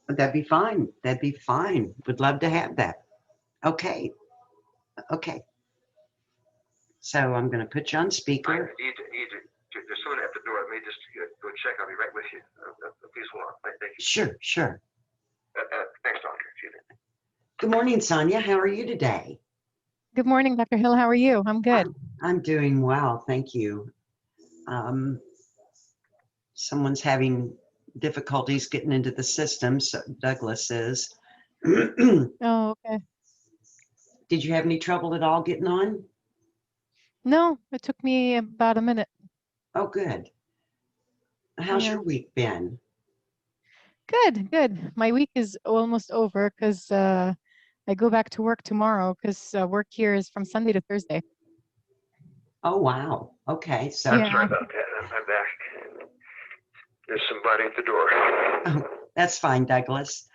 That'd be fine. That'd be fine. Would love to have that. Okay. Okay. So I'm going to put you on speaker. I need to, there's someone at the door. I may just go check. I'll be right with you. Please hold on. Thank you. Sure, sure. Thanks, Doctor. Good morning, Sonia. How are you today? Good morning, Dr. Hill. How are you? I'm good. I'm doing well. Thank you. Someone's having difficulties getting into the system, so Douglas is. Oh, okay. Did you have any trouble at all getting on? No, it took me about a minute. Oh, good. How's your week been? Good, good. My week is almost over because I go back to work tomorrow because work here is from Sunday to Thursday. Oh, wow. Okay. So I'm sorry about that. I'm back. There's somebody at the door. Oh, that's fine, Douglas.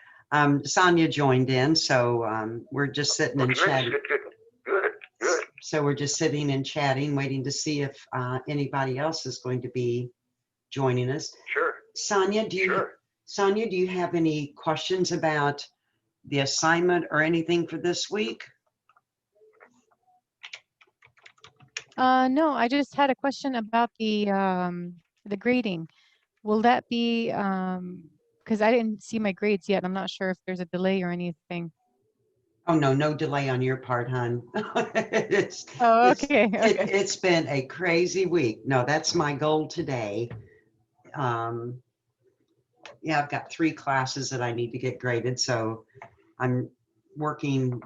Sonia joined in, so we're just sitting and chatting. Good. So we're just sitting and chatting, waiting to see if anybody else is going to be joining us. Sure. Sonia, do you have any questions about the assignment or anything for this week? No, I just had a question about the grading. Will that be because I didn't see my grades yet. I'm not sure if there's a delay or anything. Oh, no delay on your part, hon. Okay. It's been a crazy week. No, that's my goal today. Yeah, I've got 3 classes that I need to get graded, so I'm working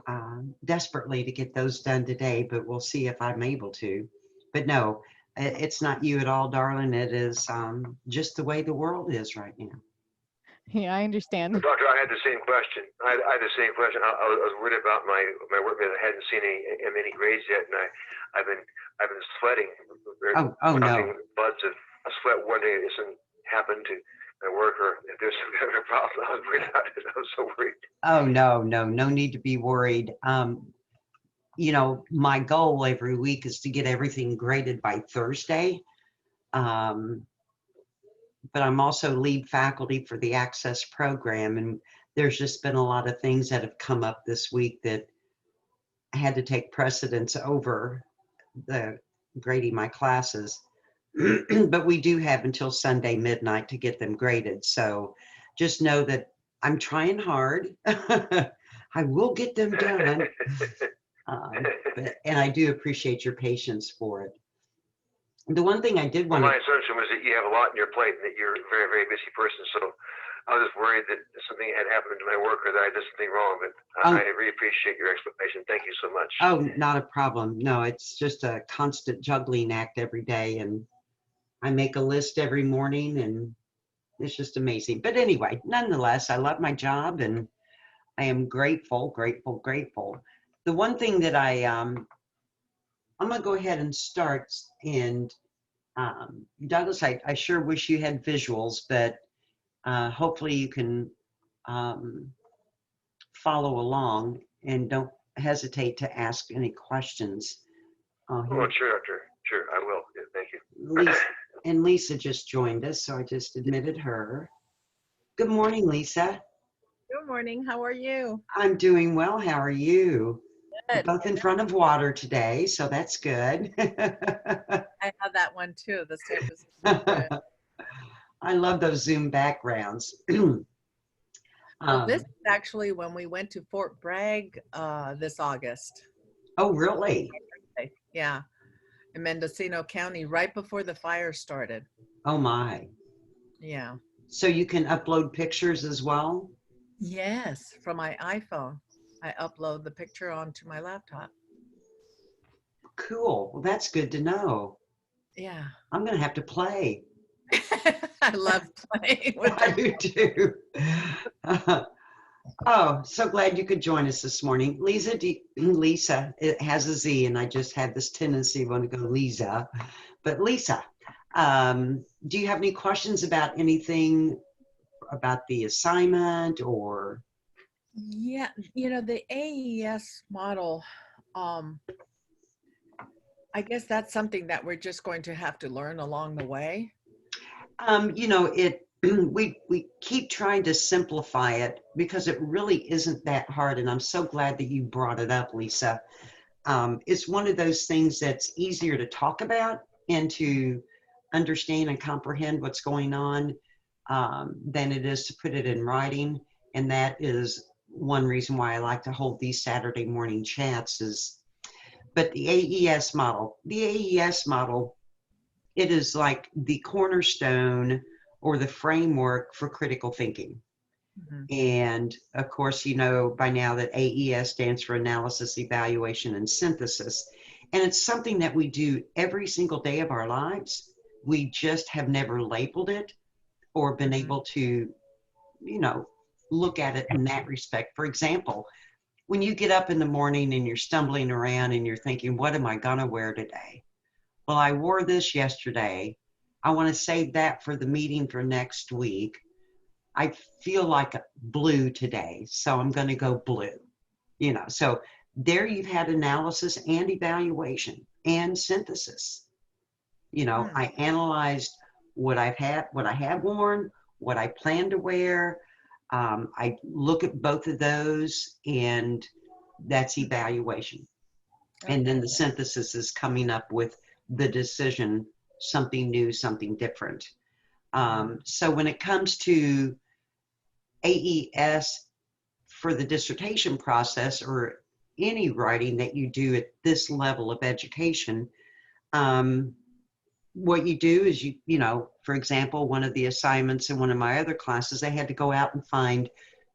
desperately to get those done today, but we'll see if I'm able to. But no, it's not you at all, darling. It is just the way the world is right now. Yeah, I understand. Doctor, I had the same question. I had the same question. I was worried about my workmate. I hadn't seen any grades yet, and I've been sweating. Oh no! Buds of sweat wondering if something happened to my work or if there's some kind of a problem. I was worried about it. I was so worried. Oh no need to be worried. You know, my goal every week is to get everything graded by Thursday. But I'm also lead faculty for the Access program, and there's just been a lot of things that have come up this week that had to take precedence over the grading my classes. But we do have until Sunday midnight to get them graded. So just know that I'm trying hard. I will get them done. And I do appreciate your patience for it. The one thing I did want to... My assumption was that you have a lot on your plate and that you're a very, very busy person. So I was just worried that something had happened to my work or that I did something wrong. But I really appreciate your explanation. Thank you so much. Oh, not a problem. No, it's just a constant juggling act every day. And I make a list every morning and it's just amazing. But anyway, nonetheless, I love my job and I am grateful. The one thing that I'm going to go ahead and start, and Douglas, I sure wish you had visuals, but hopefully you can follow along and don't hesitate to ask any questions. Oh, sure, Doctor. Sure, I will. Yeah, thank you. Lisa just joined us, so I just admitted her. Good morning, Lisa. Good morning. How are you? I'm doing well. How are you? Good. We're both in front of water today, so that's good. I have that one too. This type of good. I love those Zoom backgrounds. Well, this is actually when we went to Fort Bragg this August. Oh, really? Yeah, in Mendocino County, right before the fire started. Oh my. Yeah. So you can upload pictures as well? Yes, from my iPhone. I upload the picture onto my laptop. Cool. Well, that's good to know. Yeah. I'm going to have to play. I love playing with I do too. Oh, so glad you could join us this morning. Lisa, it has a Z, and I just have this tendency to want to go Lisa. But Lisa, do you have any questions about anything about the assignment or? Yeah, you know, the AES model, I guess that's something that we're just going to have to learn along the way. You know, we keep trying to simplify it because it really isn't that hard. And I'm so glad that you brought it up, Lisa. It's one of those things that's easier to talk about and to understand and comprehend what's going on than it is to put it in writing. And that is one reason why I like to hold these Saturday morning chats is, but the AES model, it is like the cornerstone or the framework for critical thinking. Mhm. And of course, you know by now that AES stands for analysis, evaluation, and synthesis. And it's something that we do every single day of our lives. We just have never labeled it or been able to, you know, look at it in that respect. For example, when you get up in the morning and you're stumbling around and you're thinking, what am I going to wear today? Well, I wore this yesterday. I want to save that for the meeting for next week. I feel like blue today, so I'm going to go blue. You know, so there you've had analysis and evaluation and synthesis. You know, I analyzed what I have worn, what I plan to wear. I look at both of those, and that's evaluation. And then the synthesis is coming up with the decision, something new, something different. So when it comes to AES for the dissertation process or any writing that you do at this level of education, what you do is you know, for example, one of the assignments in one of my other classes, they had to go out and find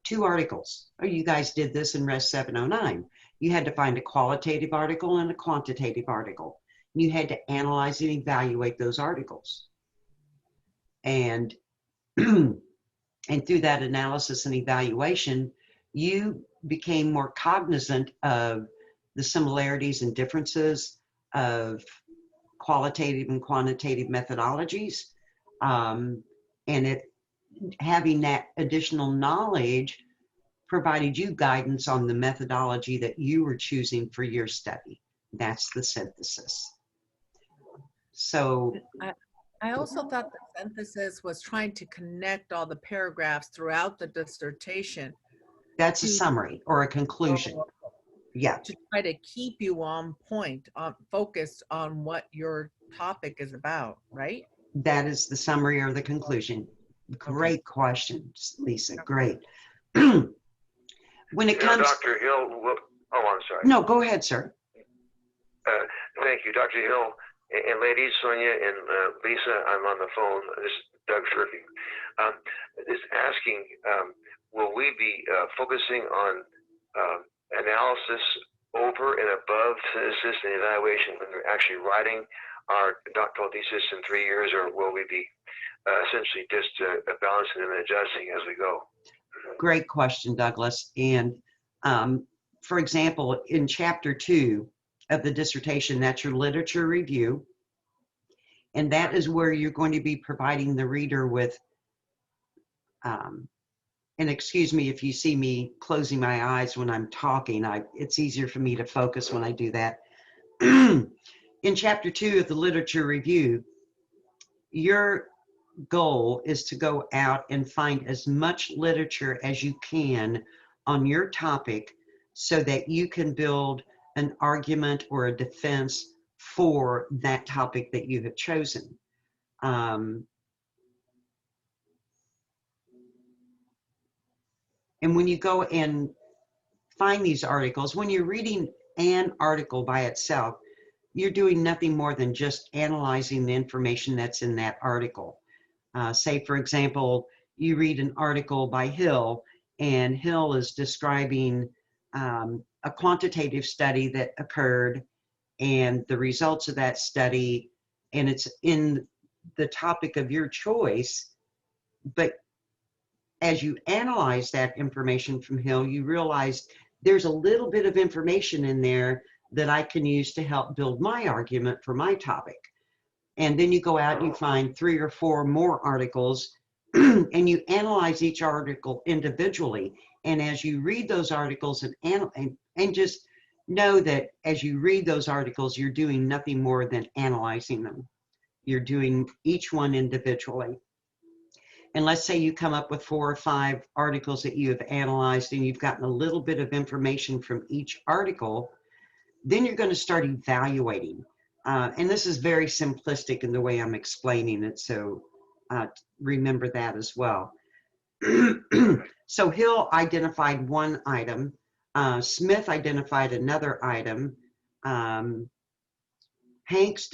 2 articles. Oh, you guys did this in Res 709. You had to find a qualitative article and a quantitative article. You had to analyze and evaluate those articles. And and through that analysis and evaluation, you became more cognizant of the similarities and differences of qualitative and quantitative methodologies. And having that additional knowledge provided you guidance on the methodology that you were choosing for your study. That's the synthesis. So I also thought the synthesis was trying to connect all the paragraphs throughout the dissertation. That's a summary or a conclusion. Yeah. To try to keep you on point, focused on what your topic is about, right? That is the summary or the conclusion. Great questions, Lisa. Great. When it comes, Dr. Hill, oh, I'm sorry. No, go ahead, sir. Thank you, Dr. Hill. And ladies, Sonia and Lisa, I'm on the phone. This is Doug Shirky. Is asking, will we be focusing on analysis over and above synthesis and evaluation when we're actually writing our doctoral thesis in 3 years, or will we be essentially just balancing and adjusting as we go? Great question, Douglas. And for example, in chapter 2 of the dissertation, that's your literature review. And that is where you're going to be providing the reader with, and excuse me if you see me closing my eyes when I'm talking, it's easier for me to focus when I do that. In chapter 2 of the literature review, your goal is to go out and find as much literature as you can on your topic so that you can build an argument or a defense for that topic that you have chosen. And when you go and find these articles, when you're reading an article by itself, you're doing nothing more than just analyzing the information that's in that article. Say, for example, you read an article by Hill, and Hill is describing a quantitative study that occurred and the results of that study, and it's in the topic of your choice. But as you analyze that information from Hill, you realize there's a little bit of information in there that I can use to help build my argument for my topic. And then you go out and you find 3 or 4 more articles and you analyze each article individually. And as you read those articles and just know that as you read those articles, you're doing nothing more than analyzing them. You're doing each one individually. And let's say you come up with 4 or 5 articles that you have analyzed and you've gotten a little bit of information from each article, then you're going to start evaluating. And this is very simplistic in the way I'm explaining it, so remember that as well. So Hill identified one item. Smith identified another item. Hanks,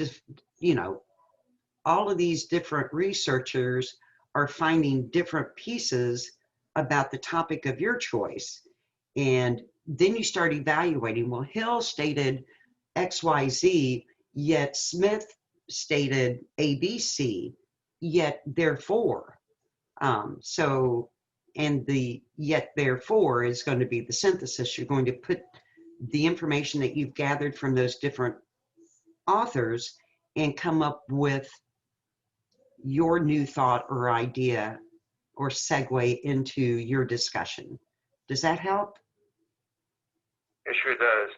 all of these different researchers are finding different pieces about the topic of your choice. And then you start evaluating, well, Hill stated XYZ, yet Smith stated ABC, yet therefore. And the yet therefore is going to be the synthesis. You're going to put the information that you've gathered from those different authors and come up with your new thought or idea or segue into your discussion. Does that help? It sure does.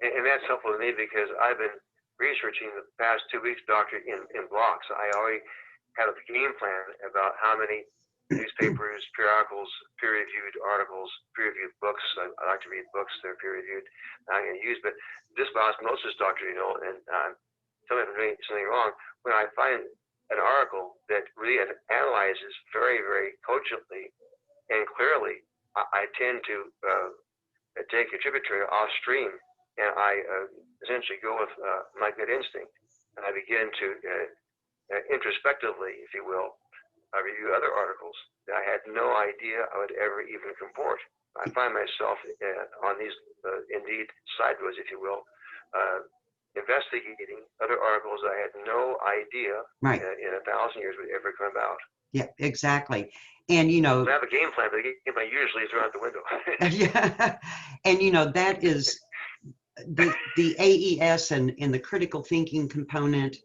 And that's helpful to me because I've been researching the past 2 weeks, Doctor, in blocks. I already have a game plan about how many newspapers, periodicals, peer-reviewed articles, peer-reviewed books. I like to read books that are peer-reviewed. I'm going to use, but this osmosis, Doctor, and tell me if I'm doing something wrong. When I find an article that really analyzes very, very cogently and clearly, I tend to take a tributary off stream, and I essentially go with my good instinct, and I begin to introspectively, if you will, I review other articles that I had no idea I would ever even comport. I find myself on these indeed side roads, if you will, investigating other articles I had no idea in 1,000 years would ever come about. Yeah, exactly. And so I have a game plan, but the game plan usually throw out the window. Yeah, and that is the AES and the critical thinking component,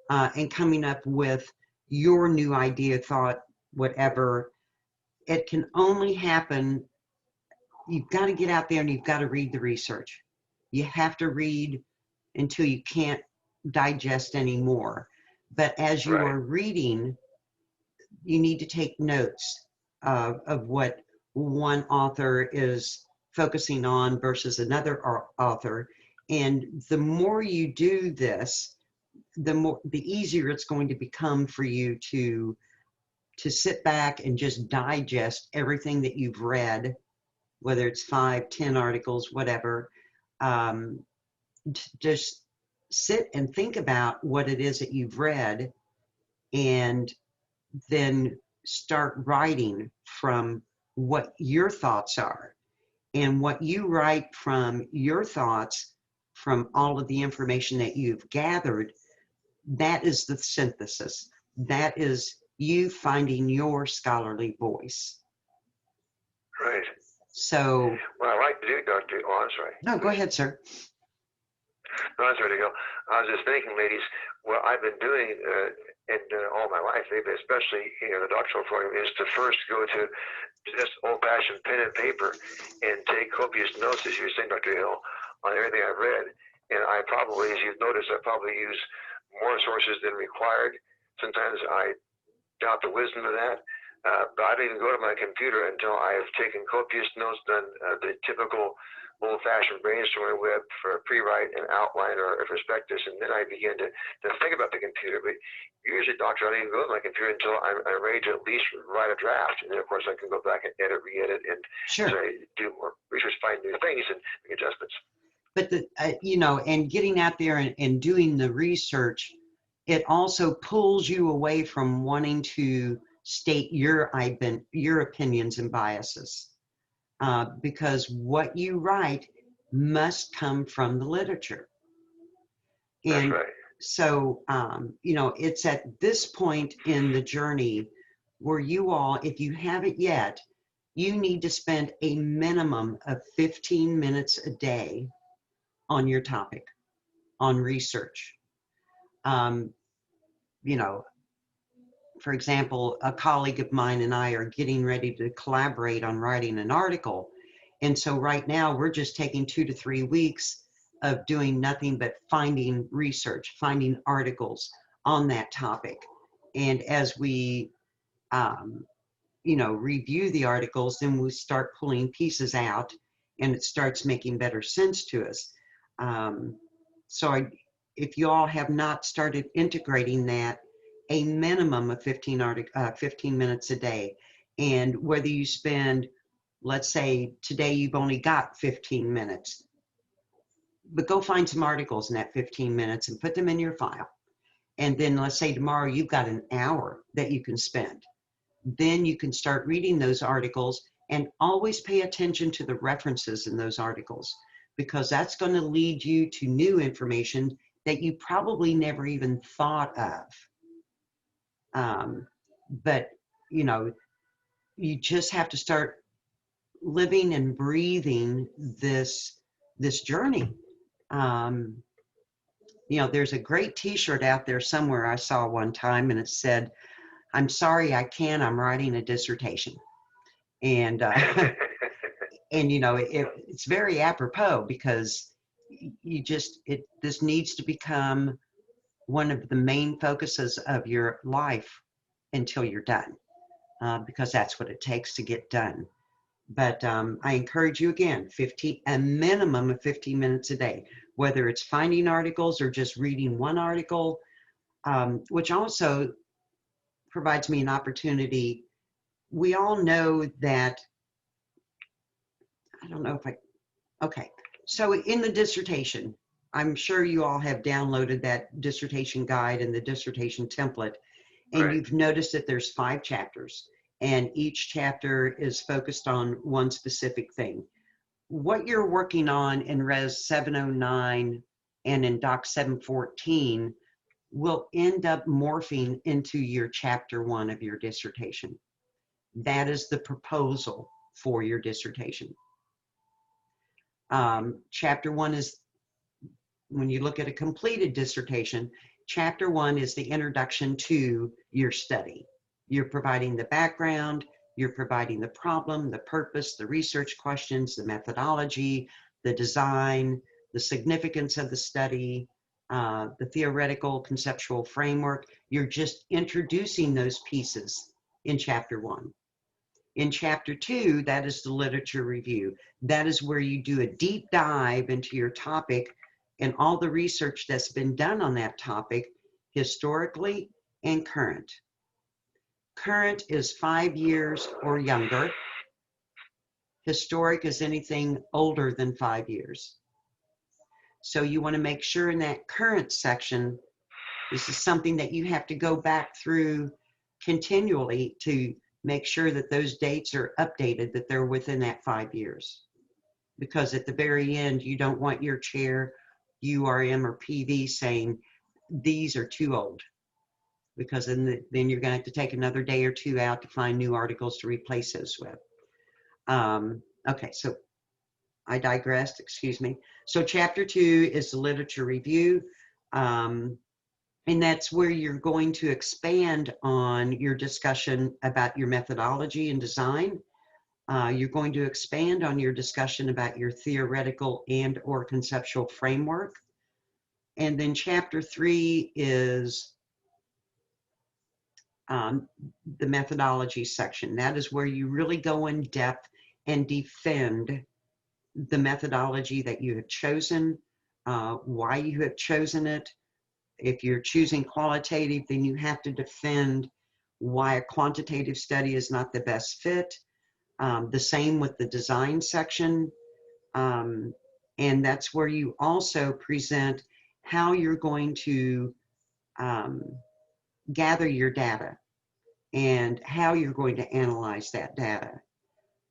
and coming up with your new idea, thought, whatever. It can only happen. You've got to get out there and you've got to read the research. You have to read until you can't digest anymore. But as you are reading, you need to take notes of what one author is focusing on versus another author. And the more you do this, the easier it's going to become for you to sit back and just digest everything that you've read, whether it's 5, 10 articles, whatever. Just sit and think about what it is that you've read, and then start writing from what your thoughts are. And what you write from your thoughts, from all of the information that you've gathered, that is the synthesis. That is you finding your scholarly voice. Right. So. What I like to do, Dr. Oh, I'm sorry. No, go ahead, sir. No, I'm sorry to go. I was just thinking, ladies, what I've been doing all my life, especially the doctoral program, is to first go to just old-fashioned pen and paper and take copious notes, as you were saying, Dr. Hill, on everything I've read. And I probably, as you've noticed, I probably use more sources than required. Sometimes I doubt the wisdom of that. But I don't even go to my computer until I have taken copious notes, done the typical old-fashioned brainstorming web for a pre-write, an outline, or a prospectus, and then I begin to think about the computer. But usually, Doctor, I don't even go to my computer until I'm ready to at least write a draft. And then, of course, I can go back and edit, re-edit, and do more research, find new things, and make adjustments. But, and getting out there and doing the research, it also pulls you away from wanting to state your opinions and biases. Because what you write must come from the literature. And that's right. So, it's at this point in the journey where you all, if you haven't yet, you need to spend a minimum of 15 minutes a day on your topic, on research. For example, a colleague of mine and I are getting ready to collaborate on writing an article. And so right now we're just taking 2 to 3 weeks of doing nothing but finding research, finding articles on that topic. And as we, review the articles, then we start pulling pieces out and it starts making better sense to us. If you all have not started integrating that, a minimum of 15 minutes a day, and whether you spend, let's say today you've only got 15 minutes, but go find some articles in that 15 minutes and put them in your file. And then let's say tomorrow you've got an hour that you can spend. Then you can start reading those articles and always pay attention to the references in those articles, because that's going to lead you to new information that you probably never even thought of. But, you just have to start living and breathing this journey. There's a great t-shirt out there somewhere I saw one time, and it said, "I'm sorry, I can't, I'm writing a dissertation." And, it's very apropos, because this needs to become one of the main focuses of your life until you're done, because that's what it takes to get done. But I encourage you again, a minimum of 15 minutes a day, whether it's finding articles or just reading one article, which also provides me an opportunity. We all know that, so in the dissertation, I'm sure you all have downloaded that dissertation guide and the dissertation template, and Right. You've noticed that there's 5 chapters, and each chapter is focused on one specific thing. What you're working on in Res 709 and in Doc 714 will end up morphing into your chapter 1 of your dissertation. That is the proposal for your dissertation. Chapter 1 is, when you look at a completed dissertation, chapter 1 is the introduction to your study. You're providing the background, you're providing the problem, the purpose, the research questions, the methodology, the design, the significance of the study, the theoretical conceptual framework. You're just introducing those pieces in chapter 1. In chapter 2, that is the literature review. That is where you do a deep dive into your topic and all the research that's been done on that topic, historically and current. Current is 5 years or younger. Historic is anything older than 5 years. So you want to make sure in that current section, this is something that you have to go back through continually to make sure that those dates are updated, that they're within that 5 years. Because at the very end, you don't want your chair, URM or PV saying, these are too old. Because then you're going to have to take another day or 2 out to find new articles to replace those with. Okay, so I digressed, excuse me. So chapter 2 is the literature review. And that's where you're going to expand on your discussion about your methodology and design. You're going to expand on your discussion about your theoretical and or conceptual framework. And then chapter 3 is the methodology section. That is where you really go in depth and defend the methodology that you have chosen, why you have chosen it. If you're choosing qualitative, then you have to defend why a quantitative study is not the best fit. The same with the design section. And that's where you also present how you're going to gather your data and how you're going to analyze that data.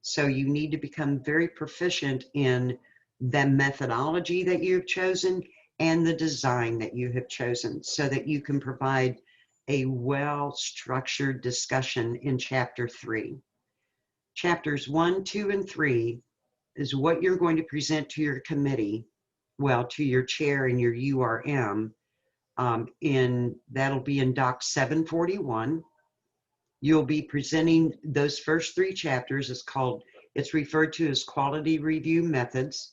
So you need to become very proficient in the methodology that you've chosen and the design that you have chosen, so that you can provide a well-structured discussion in chapter 3. Chapters 1, 2, and 3 is what you're going to present to your committee, well, to your chair and your URM. That'll be in Doc 741. You'll be presenting those first 3 chapters. It's referred to as quality review methods.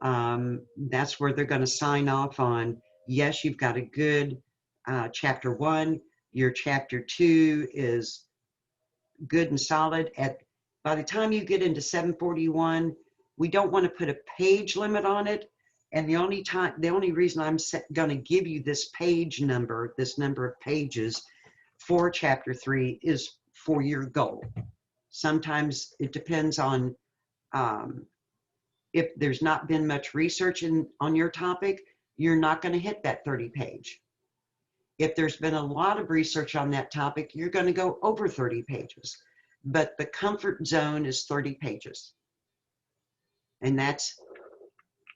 That's where they're going to sign off on, yes, you've got a good chapter 1. Your chapter 2 is good and solid. By the time you get into 741, we don't want to put a page limit on it. And the only reason I'm going to give you this page number, this number of pages for chapter 3 is for your goal. Sometimes it depends on if there's not been much research on your topic, you're not going to hit that 30 page. If there's been a lot of research on that topic, you're going to go over 30 pages. But the comfort zone is 30 pages. And that's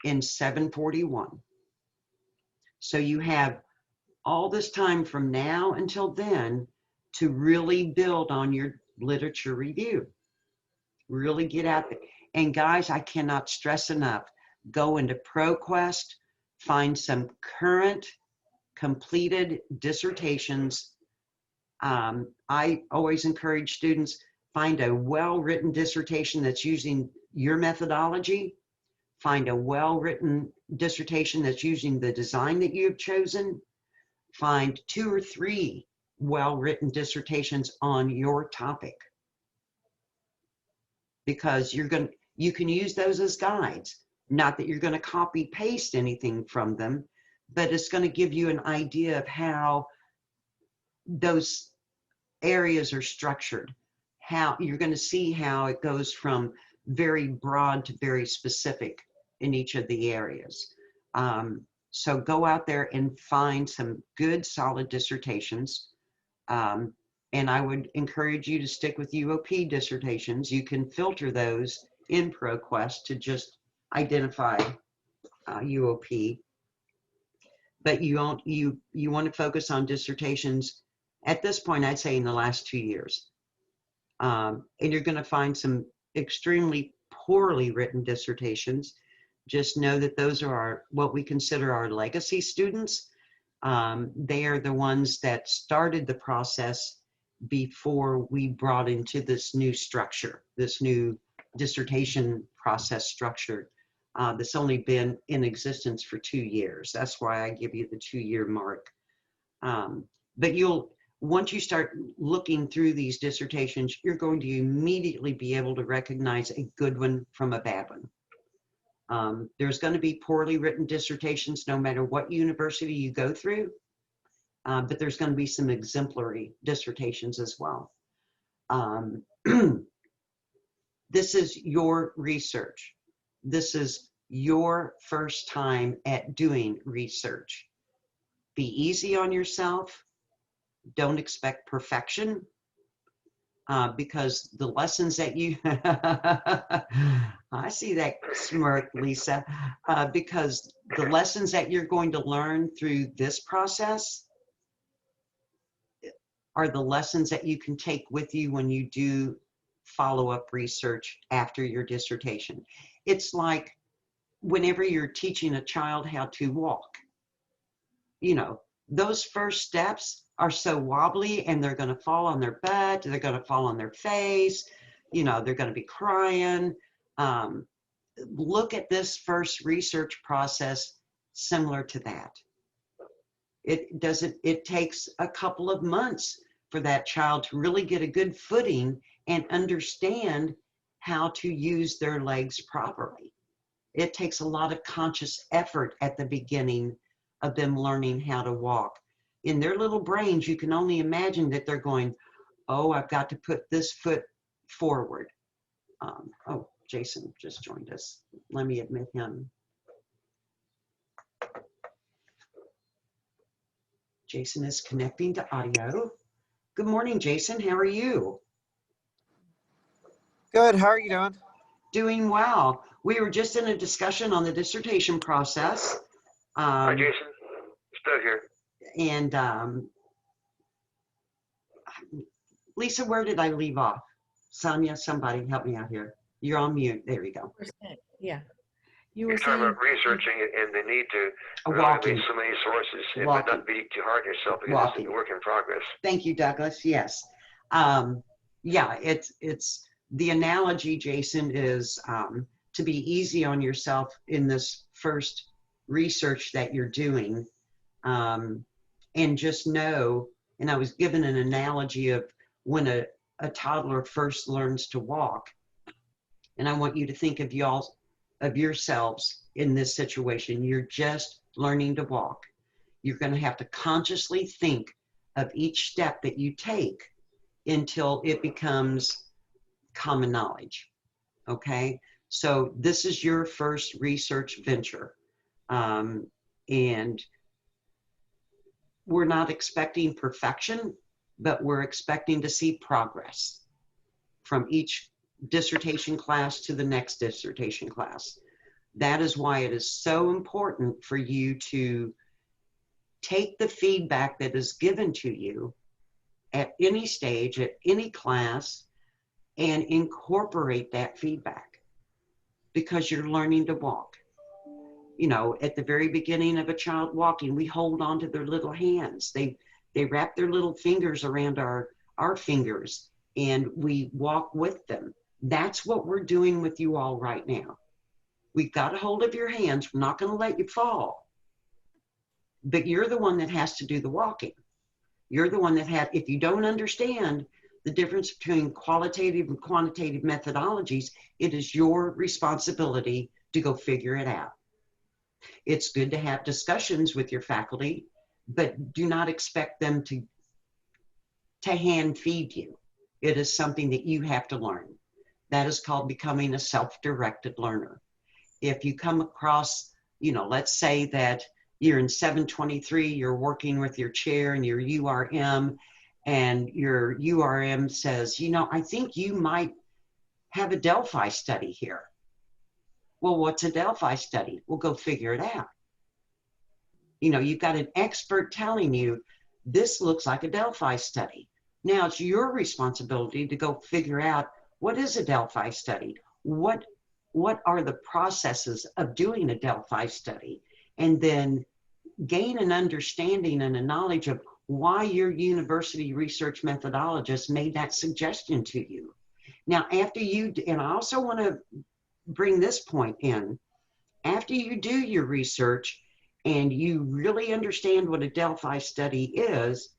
in 741. So you have all this time from now until then to really build on your literature review. Really get out there. And guys, I cannot stress enough, go into ProQuest, find some current completed dissertations. I always encourage students, find a well-written dissertation that's using your methodology, find a well-written dissertation that's using the design that you've chosen, find 2 or 3 well-written dissertations on your topic. Because you can use those as guides. Not that you're going to copy paste anything from them, but it's going to give you an idea of how those areas are structured. How you're going to see how it goes from very broad to very specific in each of the areas. So go out there and find some good, solid dissertations. And I would encourage you to stick with UOP dissertations. You can filter those in ProQuest to just identify UOP. But you want to focus on dissertations at this point, I'd say in the last 2 years. And you're going to find some extremely poorly written dissertations. Just know that those are what we consider our legacy students. They are the ones that started the process before we brought into this new structure, this new dissertation process structure that's only been in existence for 2 years. That's why I give you the 2-year mark. But once you start looking through these dissertations, you're going to immediately be able to recognize a good one from a bad one. There's going to be poorly written dissertations no matter what university you go through. But there's going to be some exemplary dissertations as well. This is your research. This is your first time at doing research. Be easy on yourself. Don't expect perfection because the lessons that you, I see that smirk, Lisa, because the lessons that you're going to learn through this process are the lessons that you can take with you when you do follow-up research after your dissertation. It's like whenever you're teaching a child how to walk, you know, those first steps are so wobbly and they're going to fall on their butt, they're going to fall on their face, you know, they're going to be crying. Look at this first research process similar to that. It takes a couple of months for that child to really get a good footing and understand how to use their legs properly. It takes a lot of conscious effort at the beginning of them learning how to walk. In their little brains, you can only imagine that they're going, oh, I've got to put this foot forward. Oh, Jason just joined us. Let me admit him. Jason is connecting to audio. Good morning, Jason. How are you? Good. How are you doing? Doing well. We were just in a discussion on the dissertation process. Hi, Jason. Still here. And Lisa, where did I leave off? Sonia, somebody help me out here. You're on mute. There you go. Yeah. You're talking about researching and the need to walking. read so many sources and Walking. but not be too hard on yourself because Walking. it's a work in progress. Thank you, Douglas. Yes. Yeah, it's the analogy, Jason, is to be easy on yourself in this first research that you're doing. And just know, and I was given an analogy of when a toddler first learns to walk. And I want you to think of yourselves in this situation. You're just learning to walk. You're going to have to consciously think of each step that you take until it becomes common knowledge. Okay? So this is your first research venture. And we're not expecting perfection, but we're expecting to see progress from each dissertation class to the next dissertation class. That is why it is so important for you to take the feedback that is given to you at any stage, at any class, and incorporate that feedback, because you're learning to walk. You know, at the very beginning of a child walking, we hold on to their little hands. They wrap their little fingers around our fingers, and we walk with them. That's what we're doing with you all right now. We've got a hold of your hands. We're not going to let you fall. But you're the one that has to do the walking. You're the one that if you don't understand the difference between qualitative and quantitative methodologies, it is your responsibility to go figure it out. It's good to have discussions with your faculty, but do not expect them to hand feed you. It is something that you have to learn. That is called becoming a self-directed learner. If you come across, you know, let's say that you're in 723, you're working with your chair and your URM, and your URM says, you know, I think you might have a Delphi study here. Well, what's a Delphi study? We'll go figure it out. You know, you've got an expert telling you, this looks like a Delphi study. Now it's your responsibility to go figure out, what is a Delphi study? What are the processes of doing a Delphi study? And then gain an understanding and a knowledge of why your university research methodologist made that suggestion to you. Now, after you, and I also want to bring this point in, after you do your research and you really understand what a Delphi study is,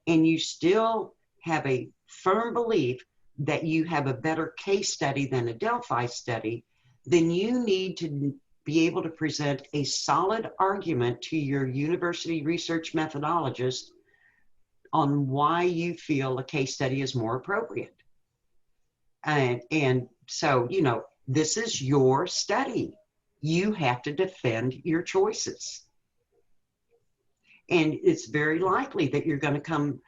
and you still have a firm belief that you have a better case study than a Delphi study, then you need to be able to present a solid argument to your university research methodologist on why you feel a case study is more appropriate. And so, you know, this is your study. You have to defend your choices. And it's very likely that you're going to come,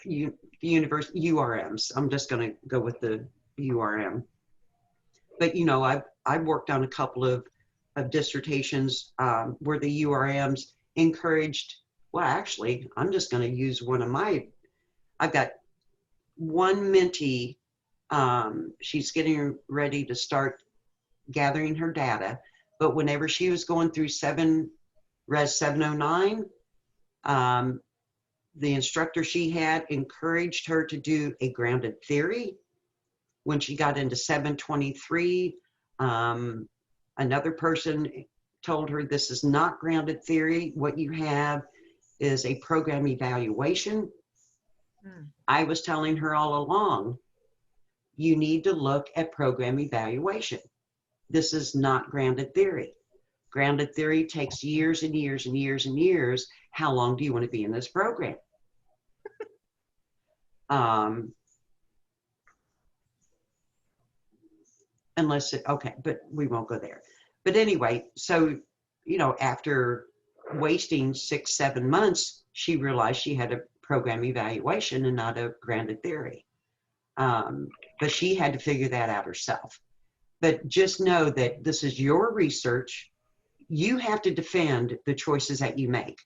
university URMs. I'm just going to go with the URM. But, you know, I've worked on a couple of dissertations where the URMs encouraged, well, actually, I'm just going to use one of I've got one mentee, she's getting ready to start gathering her data, but whenever she was going through Res 709, the instructor she had encouraged her to do a grounded theory. When she got into 723, another person told her, this is not grounded theory. What you have is a program evaluation. I was telling her all along, you need to look at program evaluation. This is not grounded theory. Grounded theory takes years and years and years and years. How long do you want to be in this program? Okay, but we won't go there. But anyway, so, you know, after wasting 6-7 months, she realized she had a program evaluation and not a grounded theory. But she had to figure that out herself. But just know that this is your research. You have to defend the choices that you make.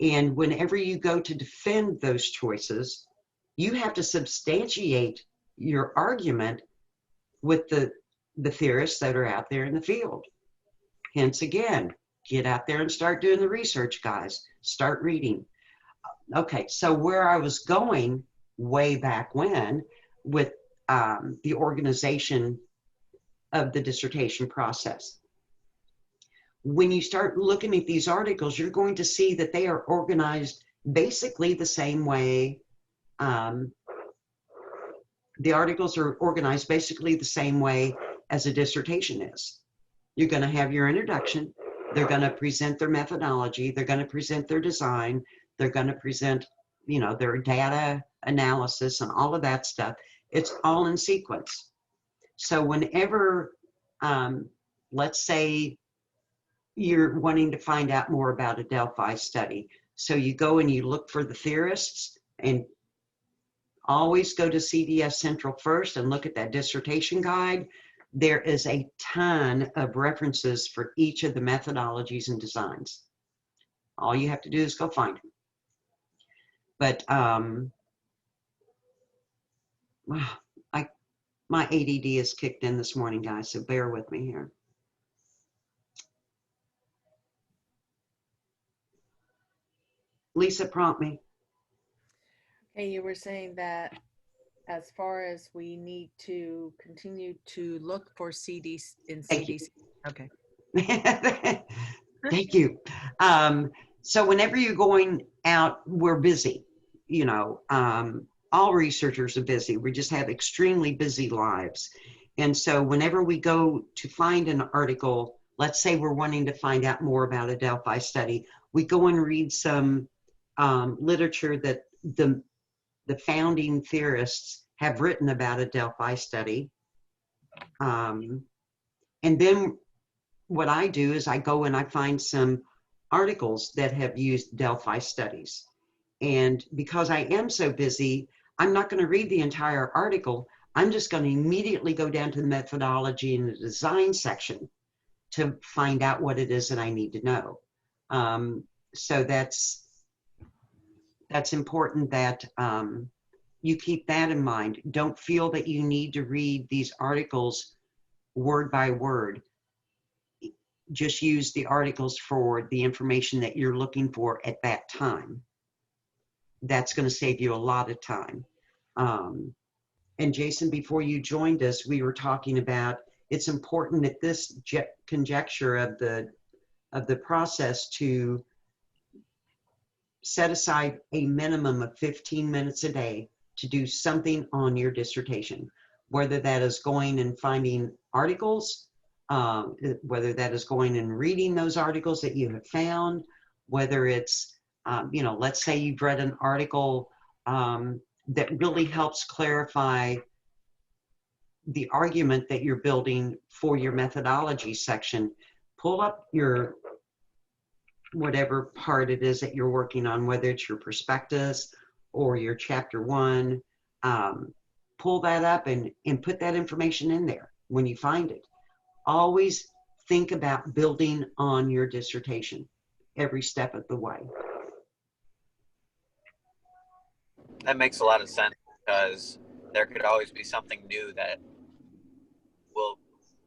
And whenever you go to defend those choices, you have to substantiate your argument with the theorists that are out there in the field. Hence again, get out there and start doing the research, guys. Start reading. Okay, so where I was going way back when with the organization of the dissertation process. When you start looking at these articles, you're going to see that they are organized basically the same way. The articles are organized basically the same way as a dissertation is. You're going to have your introduction. They're going to present their methodology. They're going to present their design. They're going to present, you know, their data analysis and all of that stuff. It's all in sequence. So whenever, let's say you're wanting to find out more about a Delphi study, so you go and you look for the theorists, and always go to CDS Central first and look at that dissertation guide. There is a ton of references for each of the methodologies and designs. All you have to do is go find them. But my ADD is kicked in this morning, guys, so bear with me here. Lisa, prompt me. Okay, you were saying that as far as we need to continue to look for CDs in CDC. Okay. Thank you. So whenever you're going out, we're busy. You know, all researchers are busy. We just have extremely busy lives. And so whenever we go to find an article, let's say we're wanting to find out more about a Delphi study, we go and read some literature that the founding theorists have written about a Delphi study. And then what I do is I go and I find some articles that have used Delphi studies. And because I am so busy, I'm not going to read the entire article. I'm just going to immediately go down to the methodology and the design section to find out what it is that I need to know. So that's important that you keep that in mind. Don't feel that you need to read these articles word by word. Just use the articles for the information that you're looking for at that time. That's going to save you a lot of time. And Jason, before you joined us, we were talking about it's important at this conjecture of the process to set aside a minimum of 15 minutes a day to do something on your dissertation, whether that is going and finding articles, whether that is going and reading those articles that you have found, whether it's, you know, let's say you've read an article that really helps clarify the argument that you're building for your methodology section. Pull up your whatever part it is that you're working on, whether it's your prospectus or your chapter 1, pull that up and put that information in there when you find it. Always think about building on your dissertation every step of the way. That makes a lot of sense, because there could always be something new that will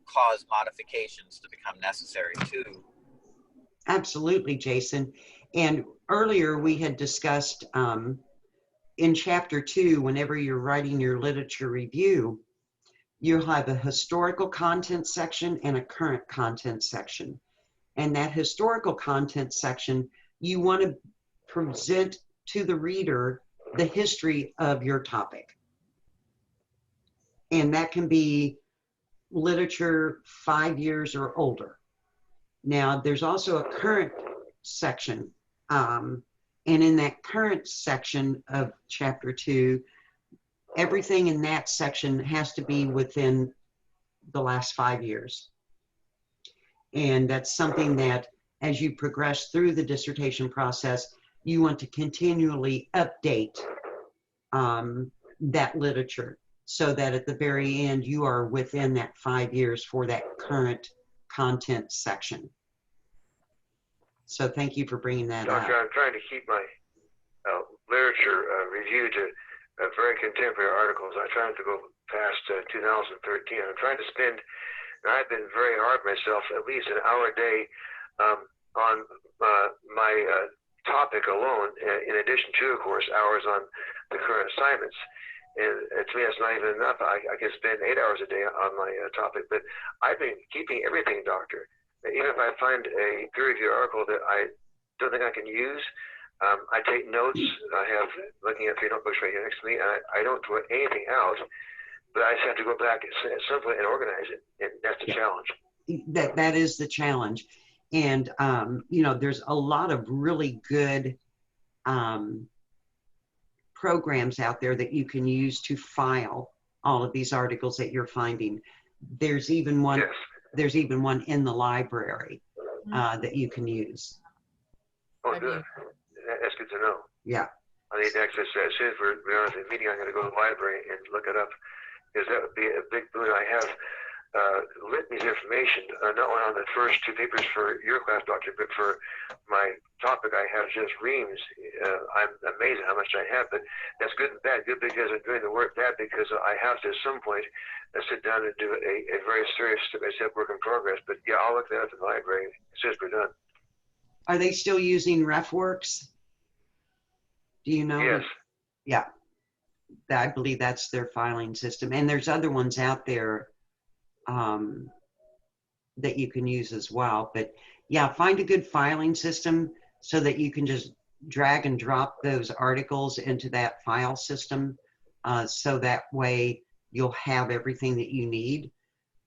cause modifications to become necessary too. Absolutely, Jason. And earlier we had discussed in chapter 2, whenever you're writing your literature review, you'll have a historical content section and a current content section. And that historical content section, you want to present to the reader the history of your topic. And that can be literature 5 years or older. Now, there's also a current section. And in that current section of chapter 2, everything in that section has to be within the last 5 years. And that's something that as you progress through the dissertation process, you want to continually update that literature so that at the very end, you are within that 5 years for that current content section. So thank you for bringing that up. Doctor, I'm trying to keep my literature review to very contemporary articles. I'm trying to go past 2013. I'm trying to spend, and I've been very hard myself, at least an hour a day on my topic alone, in addition to, of course, hours on the current assignments. And to me, that's not even enough. I can spend 8 hours a day on my topic, but I've been keeping everything, doctor. Even if I find a peer-reviewed article that I don't think I can use, I take notes. I have looking at 3 notebooks right here next to me, and I don't throw anything out, but I just have to go back simply and organize it, and that's the challenge. That is the challenge. And, you know, there's a lot of really good programs out there that you can use to file all of these articles that you're finding. There's even one, Yes. there's even one in the library that you can use. Oh, good. That's good to know. Yeah. I need to access that. As soon as we're done with the meeting, I'm going to go to the library and look it up, because that would be a big boon. I have litany's information, not only on the first 2 papers for your class, doctor, but for my topic, I have just reams. I'm amazed at how much I have, but that's good and bad. Good because I'm doing the work, bad because I have to, at some point, sit down and do a very serious step-by-step work in progress. But yeah, I'll look that up in the library as soon as we're done. Are they still using RefWorks? Do you know? Yes. Yeah. I believe that's their filing system. And there's other ones out there that you can use as well. But yeah, find a good filing system so that you can just drag and drop those articles into that file system. So that way you'll have everything that you need.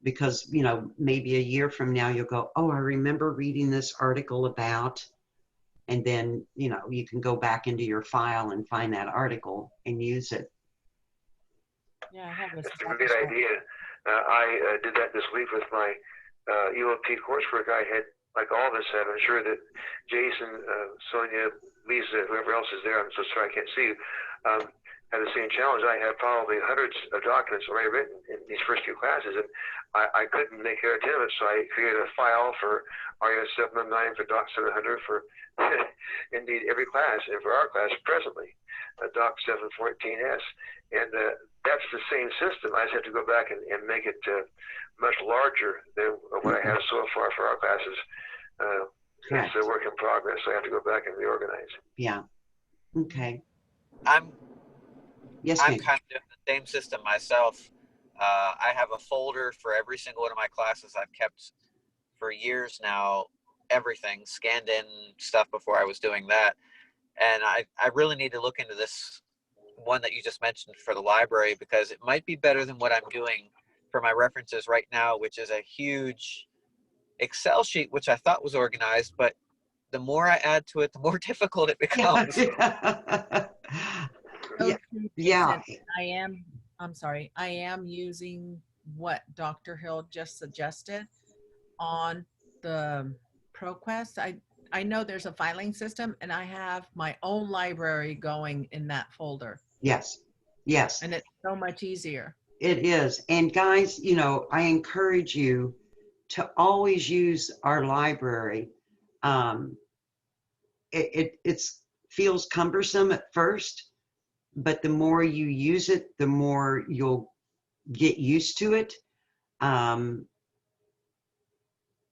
Because, you know, maybe a year from now you'll go, oh, I remember reading this article about, and then, you know, you can go back into your file and find that article and use it. Yeah, I have this. That's a good idea. I did that this week with my ULP coursework. I had, like all of us have, I'm sure that Jason, Sonia, Lisa, whoever else is there, I'm so sorry I can't see you, had the same challenge. I had probably hundreds of documents already written in these first few classes, and I couldn't make head or tail of it, so I created a file for RS 709, for Doc 700, for indeed every class, and for our class presently, Doc 714S. And that's the same system. I just have to go back and make it much larger than what I have so far for our classes. It's a work in progress, so I have to go back and reorganize. Yeah. Okay. I'm Yes, kind ma'am. of in the same system myself. I have a folder for every single one of my classes. I've kept for years now, everything scanned in stuff before I was doing that. And I really need to look into this one that you just mentioned for the library, because it might be better than what I'm doing for my references right now, which is a huge Excel sheet, which I thought was organized, but the more I add to it, the more difficult it becomes. Yeah. Yeah. I'm sorry, I am using what Dr. Hill just suggested on the ProQuest. I know there's a filing system, and I have my own library going in that folder. Yes. Yes. And it's so much easier. It is. And guys, you know, I encourage you to always use our library. It feels cumbersome at first, but the more you use it, the more you'll get used to it.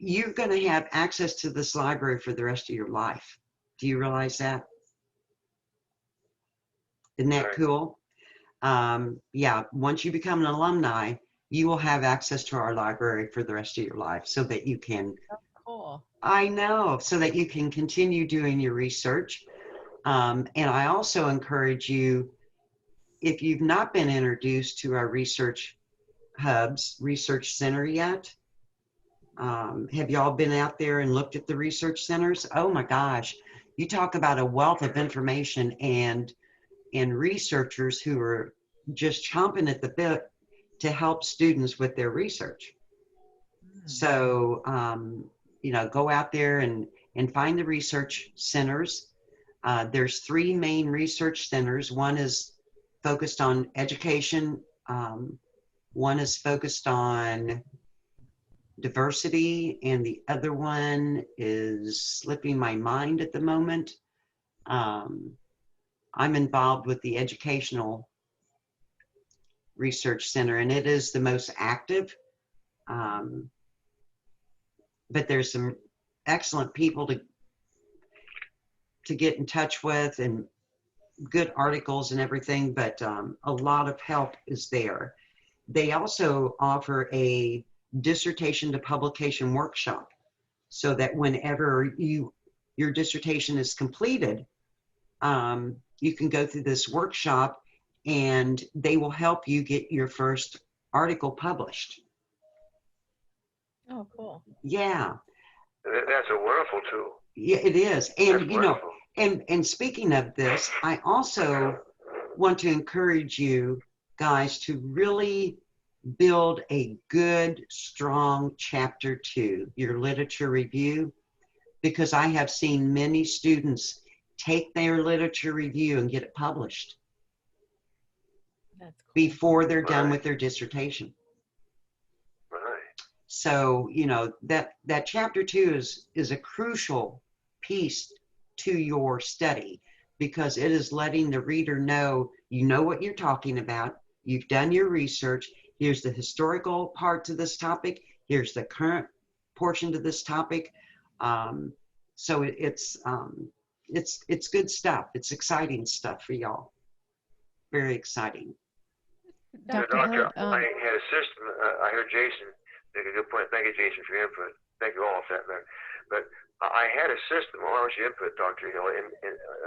You're going to have access to this library for the rest of your life. Do you realize that? Isn't that cool? Yeah, once you become an alumni, you will have access to our library for the rest of your life, so that you can, Cool. I know, so that you can continue doing your research. And I also encourage you, if you've not been introduced to our research hubs, research center yet, have y'all been out there and looked at the research centers? Oh my gosh, you talk about a wealth of information and researchers who are just chomping at the bit to help students with their research. So, you know, go out there and find the research centers. There's 3 main research centers. One is focused on education. One is focused on diversity, and the other one is slipping my mind at the moment. I'm involved with the Educational Research Center, and it is the most active. But there's some excellent people to get in touch with, and good articles and everything, but a lot of help is there. They also offer a dissertation to publication workshop so that whenever your dissertation is completed, you can go through this workshop and they will help you get your first article published. Oh, cool. Yeah. That's a wonderful tool. Yeah, it is. And That's you know, wonderful. and speaking of this, I also want to encourage you guys to really build a good, strong chapter 2, your literature review, because I have seen many students take their literature review and get it published That's cool. before they're done Right. with their dissertation. Right. So, you know, that chapter 2 is a crucial piece to your study because it is letting the reader know you know what you're talking about, you've done your research, here's the historical part to this topic, here's the current portion to this topic. So it's good stuff. It's exciting stuff for y'all. Very exciting. So, Dr. Doctor, Hill, I had a system. I heard Jason make a good point. Thank you, Jason, for your input. Thank you all for that matter. But I had a system. Well, I want your input, Dr. Hill, and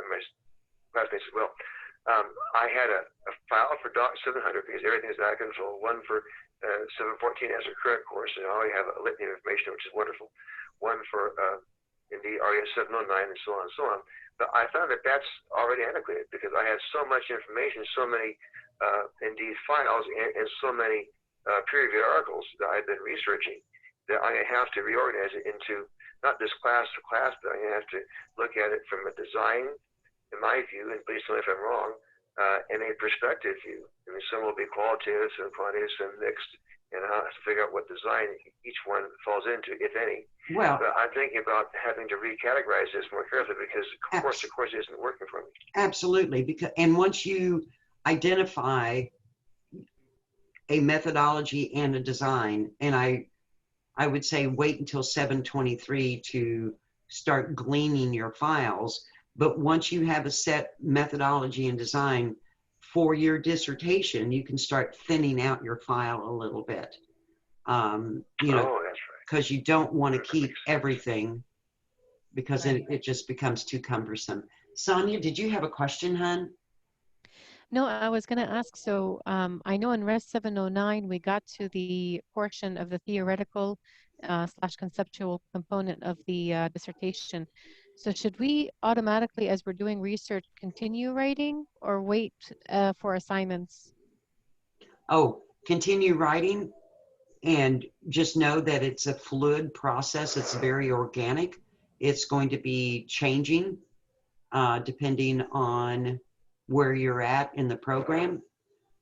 my classmates as well. I had a file for Doc 700 because everything is out of control. One for 714 as a current course, and I already have a litany of information, which is wonderful. One for indeed RES 709 and so on and so on. But I found that that's already adequate because I have so much information, so many indeed files, and so many peer-reviewed articles that I've been researching that I have to reorganize it into not just class to class, but I have to look at it from a design, in my view, and please tell me if I'm wrong, and a perspective view. I mean, some will be qualitative, some quantitative, some mixed, and I have to figure out what design each one falls into, if any. Well, But I'm thinking about having to recategorize this more carefully because course to course isn't working for me. absolutely. And once you identify a methodology and a design, and I would say wait until 723 to start gleaning your files. But once you have a set methodology and design for your dissertation, you can start thinning out your file a little bit. You know, Oh, that's right. because you don't want to keep everything because it just becomes too cumbersome. Sonia, did you have a question, hon? no, I was going to ask, so I know in Res 709, we got to the portion of the theoretical / conceptual component of the dissertation. So should we automatically, as we're doing research, continue writing or wait for assignments? Oh, continue writing and just know that it's a fluid process. It's very organic. It's going to be changing depending on where you're at in the program.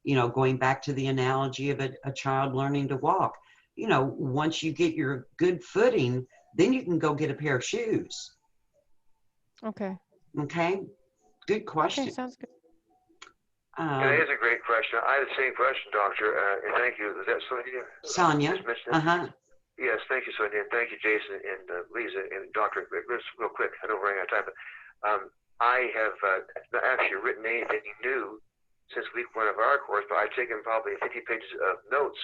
You know, going back to the analogy of a child learning to walk, you know, once you get your good footing, then you can go get a pair of shoes. Okay. Okay. Good question. Okay, sounds good. That is a great question. I had the same question, Doctor, and thank you. Is that Sonia? Sonia. Yes, thank you, Sonia, and thank you, Jason and Lisa and Doctor. Real quick, I don't run out of time, but I have not actually written anything new since week 1 of our course, but I've taken probably 50 pages of notes.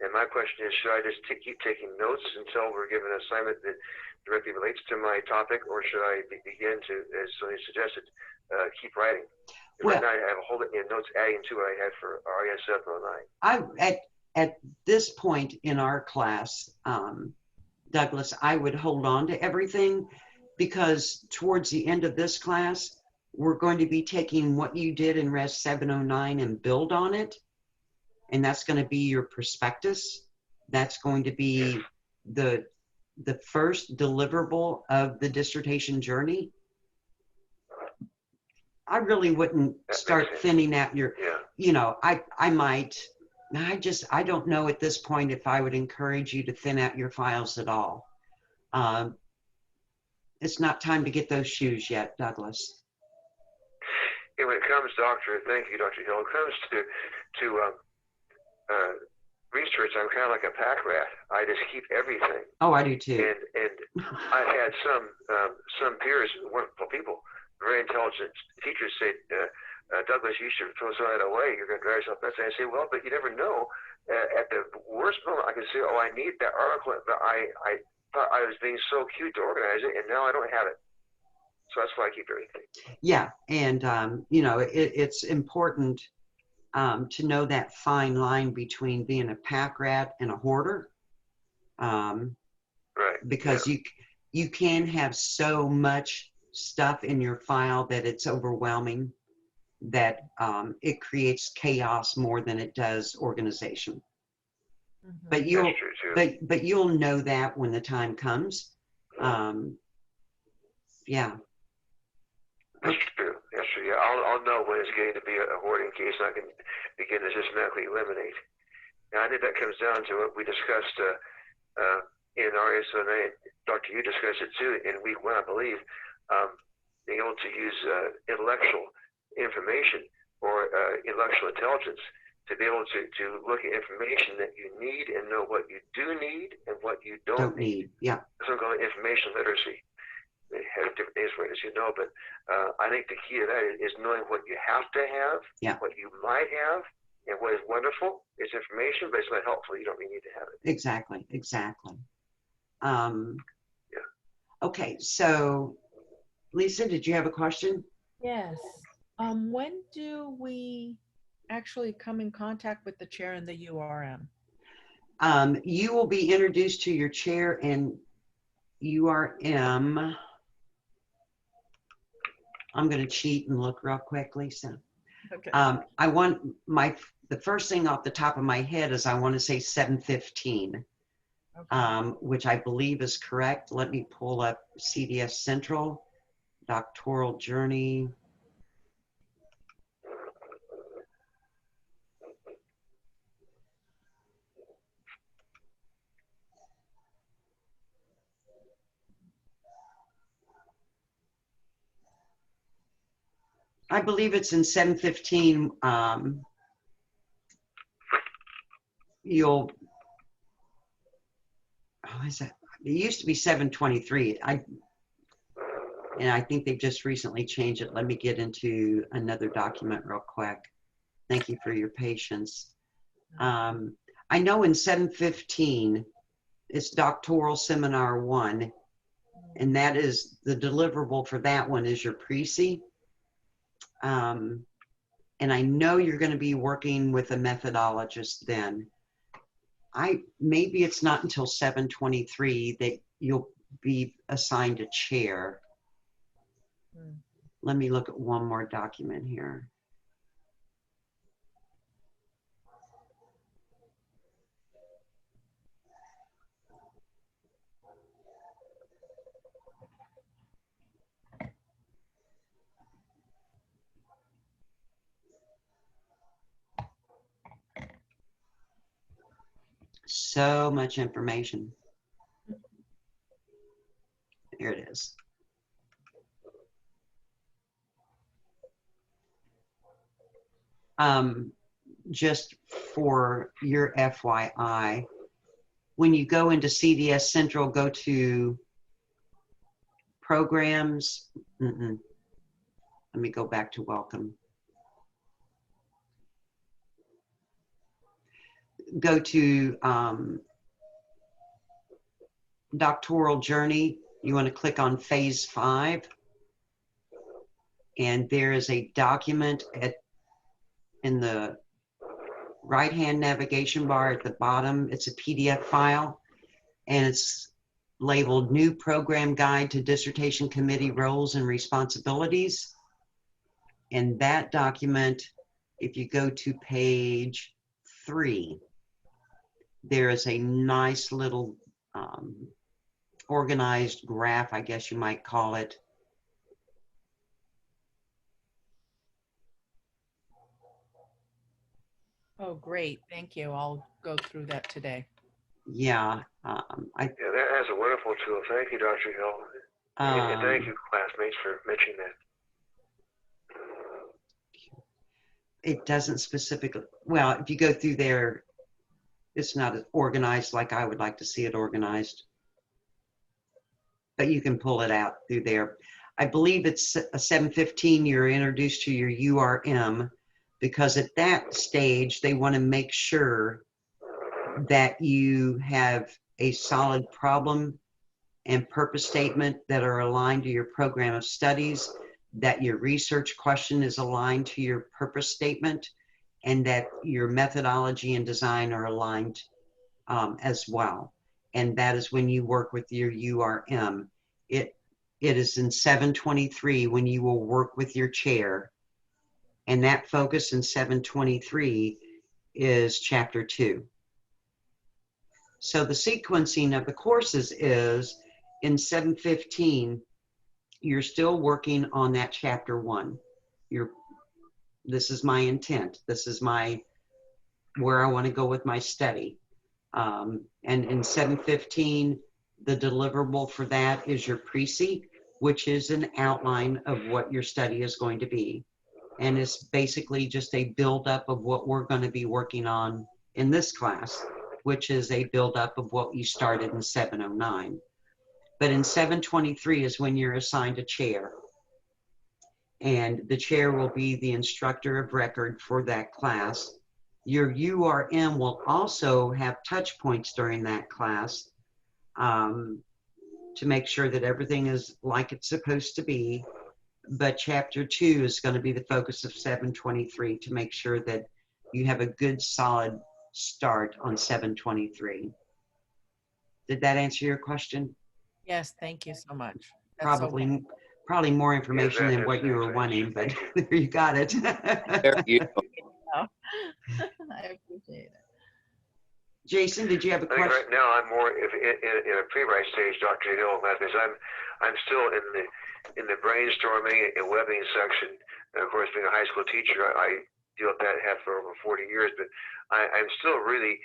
And my question is, should I just keep taking notes until we're given an assignment that directly relates to my topic, or should I begin to, as Sonia suggested, keep writing? Right now, I have a whole litany of notes adding to what I had for RES 709. At this point in our class, Douglas, I would hold on to everything because towards the end of this class, we're going to be taking what you did in Res 709 and build on it. And that's going to be your prospectus. That's going to be the first deliverable of the dissertation journey. I really wouldn't start thinning out your, you know, I don't know at this point if I would encourage you to thin out your files at all. It's not time to get those shoes yet, Douglas. Yeah, when it comes, Doctor, thank you, Dr. Hill, it comes to research, I'm kind of like a pack rat. I just keep everything. Oh, I do too. And I've had some peers, wonderful people, very intelligent teachers say, Douglas, you should throw some of that away. You're going to drive yourself nuts. And I say, well, but you never know. At the worst moment, I can say, oh, I need that article, but I thought I was being so cute to organize it, and now I don't have it. So that's why I keep everything. Yeah, and you know, it's important to know that fine line between being a pack rat and a hoarder, Right. because you can have so much stuff in your file that it's overwhelming, that it creates chaos more than it does organization. Mhm. But you'll That's true, too. but you'll know that when the time comes. Yeah. That's true. That's true. Yeah, I'll know when it's getting to be a hoarding case, and I can begin to systematically eliminate. Now, I think that comes down to what we discussed in RSO9. Dr. You discussed it too in week 1, I believe. Being able to use intellectual information or intellectual intelligence to be able to look at information that you need and know what you do need and what you don't need. Yeah. Something called information literacy. They have different names for it, as you know, but I think the key to that is knowing what you have to have, what you might have, and what is wonderful is information, but it's not helpful. You don't really need to have it. Exactly. Okay, so Lisa, did you have a question? Yes. When do we actually come in contact with the chair and the URM? You will be introduced to your chair and URM. I'm going to cheat and look real quick, Lisa. Okay. I want the first thing off the top of my head is I want to say 7:15, Okay. which I believe is correct. Let me pull up CDS Central, doctoral journey. I believe it's in 7:15. Is that? It used to be 7:23. And I think they've just recently changed it. Let me get into another document real quick. Thank you for your patience. I know in 7:15, it's doctoral seminar 1, and that is the deliverable for that one is your precis. And I know you're going to be working with a methodologist then. Maybe it's not until 7:23 that you'll be assigned a chair. Let me look at one more document here. So much information. Here it is. Just for your FYI, when you go into CDS Central, go to programs. Let me go back to welcome. Go to doctoral journey. You want to click on phase 5. And there is a document in the right-hand navigation bar at the bottom. It's a PDF file, and it's labeled New Program Guide to Dissertation Committee Roles and Responsibilities. And that document, if you go to page 3, there is a nice little organized graph, I guess you might call it. Oh, great. Thank you. I'll go through that today. Yeah. Yeah, that has a wonderful tool. Thank you, Dr. Hill. And thank you, classmates, for mentioning that. It doesn't specifically, well, if you go through there, it's not as organized like I would like to see it organized. But you can pull it out through there. I believe it's a 7:15, you're introduced to your URM, because at that stage, they want to make sure that you have a solid problem and purpose statement that are aligned to your program of studies, that your research question is aligned to your purpose statement, and that your methodology and design are aligned as well. And that is when you work with your URM. It is in 723 when you will work with your chair. And that focus in 723 is chapter 2. So the sequencing of the courses is in 715, you're still working on that chapter 1. This is my intent. This is where I want to go with my study. And in 715, the deliverable for that is your precis, which is an outline of what your study is going to be. And it's basically just a buildup of what we're going to be working on in this class, which is a buildup of what you started in 709. But in 723 is when you're assigned a chair. And the chair will be the instructor of record for that class. Your URM will also have touch points during that class to make sure that everything is like it's supposed to be. But chapter 2 is going to be the focus of 723 to make sure that you have a good solid start on 723. Did that answer your question? Yes, thank you so much. That's so Probably more information than what you were wanting, but there you got it. There you go. I appreciate it. Jason, did you have a I think question? right now I'm more in a pre-write stage, Dr. Hill, because I'm still in the brainstorming and webbing section. And of course, being a high school teacher, I deal with that half for over 40 years, but I'm still really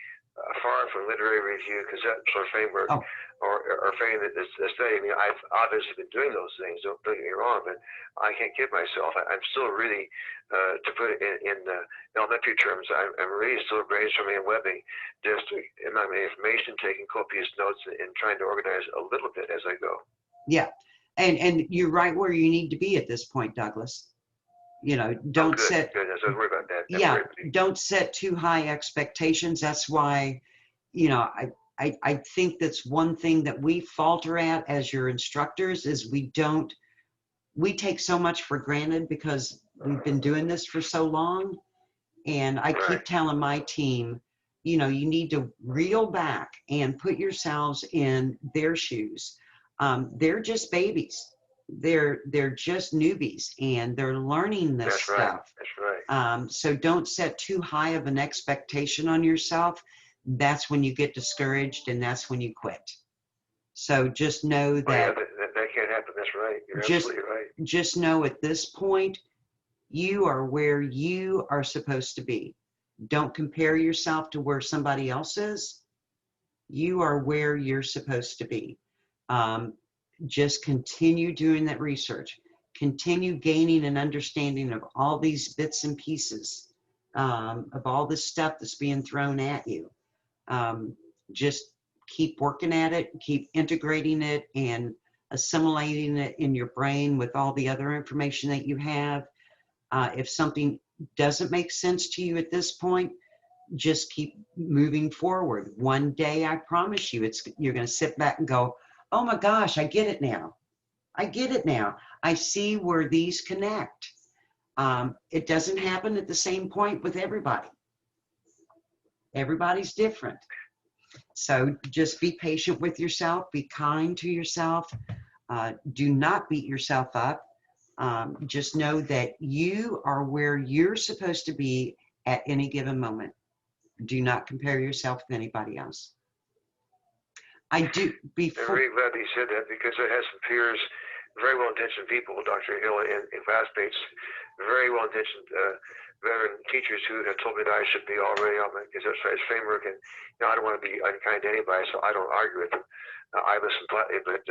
far from literary review, conceptual framework, or framing the study. I mean, I've obviously been doing those things, don't get me wrong, but I can't kid myself. I'm still really, to put it in elementary terms, I'm really still brainstorming and webbing, just in my information, taking copious notes and trying to organize a little bit as I go. Yeah, and you're right where you need to be at this point, Douglas. You know, don't set. Good. I was worried about that. Yeah, don't set too high expectations. That's why, you know, I think that's one thing that we falter at as your instructors is we take so much for granted because we've been doing this for so long. And I keep telling my team, you know, you need to reel back and put yourselves in their shoes. They're just babies. They're just newbies and they're learning this stuff. That's right. So don't set too high of an expectation on yourself. That's when you get discouraged and that's when you quit. So just know that that can't happen. That's right. You're absolutely right. Just know at this point, you are where you are supposed to be. Don't compare yourself to where somebody else is. You are where you're supposed to be. Just continue doing that research. Continue gaining an understanding of all these bits and pieces, of all this stuff that's being thrown at you. Just keep working at it, keep integrating it and assimilating it in your brain with all the other information that you have. If something doesn't make sense to you at this point, just keep moving forward. One day, I promise you, you're going to sit back and go, oh my gosh, I get it now. I get it now. I see where these connect. It doesn't happen at the same point with everybody. Everybody's different. So just be patient with yourself. Be kind to yourself. Do not beat yourself up. Just know that you are where you're supposed to be at any given moment. Do not compare yourself with anybody else. I'm very glad you said that because I had some peers, very well-intentioned people, Dr. Hill and classmates, very well-intentioned veteran teachers who have told me that I should be already on my exercise framework, and you know, I don't want to be unkind to anybody, so I don't argue with them. I listen politely, but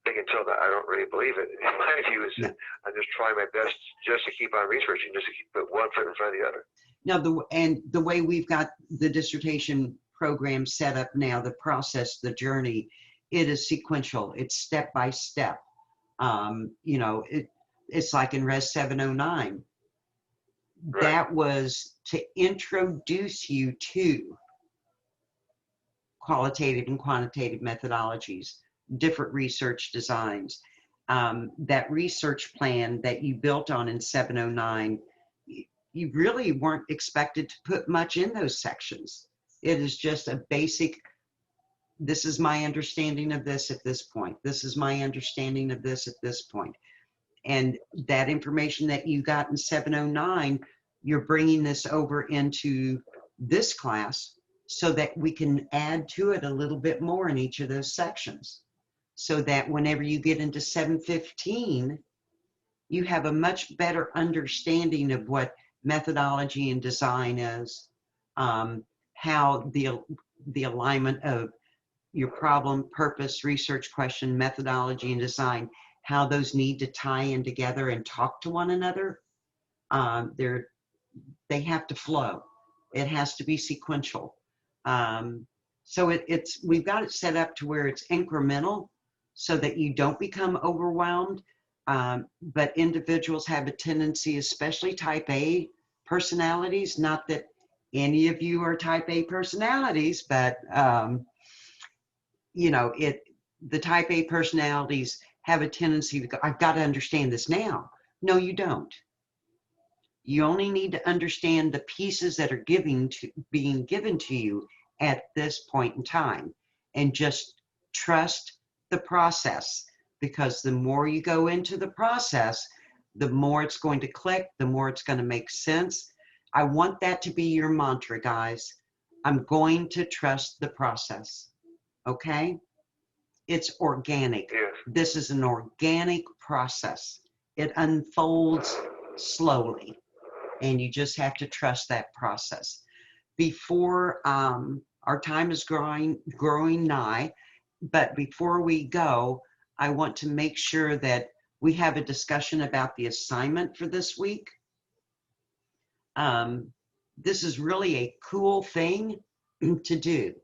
they can tell that I don't really believe it. In my view, is I'm just trying my best just to keep on researching, just to keep put one foot in front of the other. Now, the way we've got the dissertation program set up now, the process, the journey, it is sequential. It's step by step. You know, it's like in Res 709. Right. That was to introduce you to qualitative and quantitative methodologies, different research designs. That research plan that you built on in 709, you really weren't expected to put much in those sections. It is just a basic, this is my understanding of this at this point. This is my understanding of this at this point. And that information that you got in 709, you're bringing this over into this class so that we can add to it a little bit more in each of those sections. So that whenever you get into 715, you have a much better understanding of what methodology and design is, how the alignment of your problem, purpose, research question, methodology, and design, how those need to tie in together and talk to one another. They have to flow. It has to be sequential. So we've got it set up to where it's incremental so that you don't become overwhelmed. But individuals have a tendency, especially type A personalities, not that any of you are type A personalities, but you know, the type A personalities have a tendency to go, I've got to understand this now. No, you don't. You only need to understand the pieces that are being given to you at this point in time, and just trust the process, because the more you go into the process, the more it's going to click, the more it's going to make sense. I want that to be your mantra, guys. I'm going to trust the process. Okay? It's organic. Yes. This is an organic process. It unfolds slowly, and you just have to trust that process. Before our time is growing nigh, but before we go, I want to make sure that we have a discussion about the assignment for this week. This is really a cool thing to do.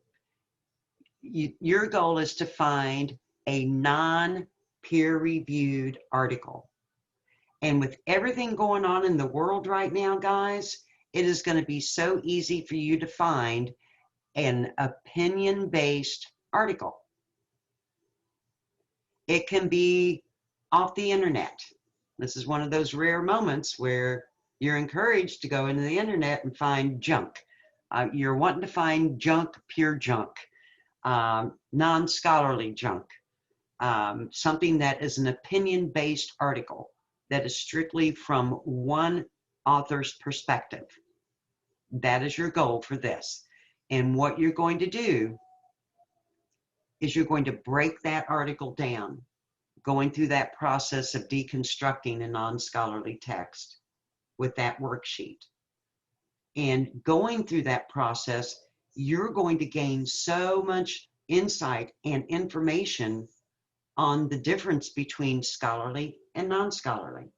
Your goal is to find a non-peer-reviewed article. And with everything going on in the world right now, guys, it is going to be so easy for you to find an opinion-based article. It can be off the internet. This is one of those rare moments where you're encouraged to go into the internet and find junk. You're wanting to find junk, pure junk, non-scholarly junk, something that is an opinion-based article that is strictly from one author's perspective. That is your goal for this. And what you're going to do is you're going to break that article down, going through that process of deconstructing a non-scholarly text with that worksheet. And going through that process, you're going to gain so much insight and information on the difference between scholarly and non-scholarly.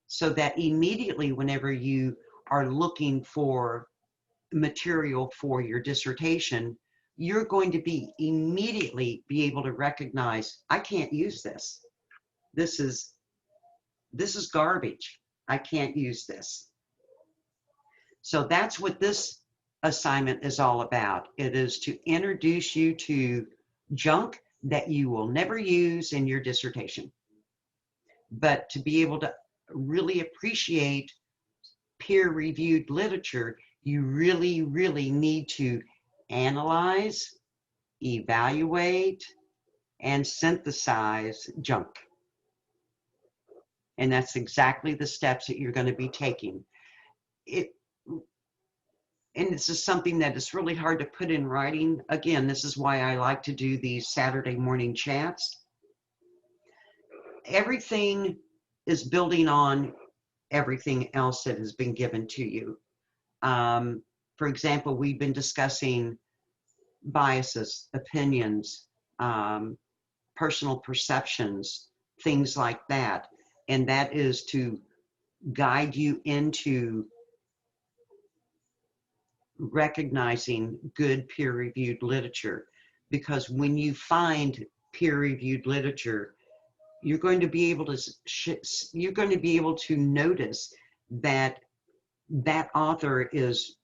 So that immediately, whenever you are looking for material for your dissertation, you're going to be immediately be able to recognize, I can't use this. This is garbage. I can't use this. So that's what this assignment is all about. It is to introduce you to junk that you will never use in your dissertation, but to be able to really appreciate peer-reviewed literature, you really, really need to analyze, evaluate, and synthesize junk. And that's exactly the steps that you're going to be taking. And this is something that is really hard to put in writing. Again, this is why I like to do these Saturday morning chats. Everything is building on everything else that has been given to you. For example, we've been discussing biases, opinions, personal perceptions, things like that. And that is to guide you into recognizing good peer-reviewed literature. Because when you find peer-reviewed literature, you're going to be able to you're going to be able to notice that that author is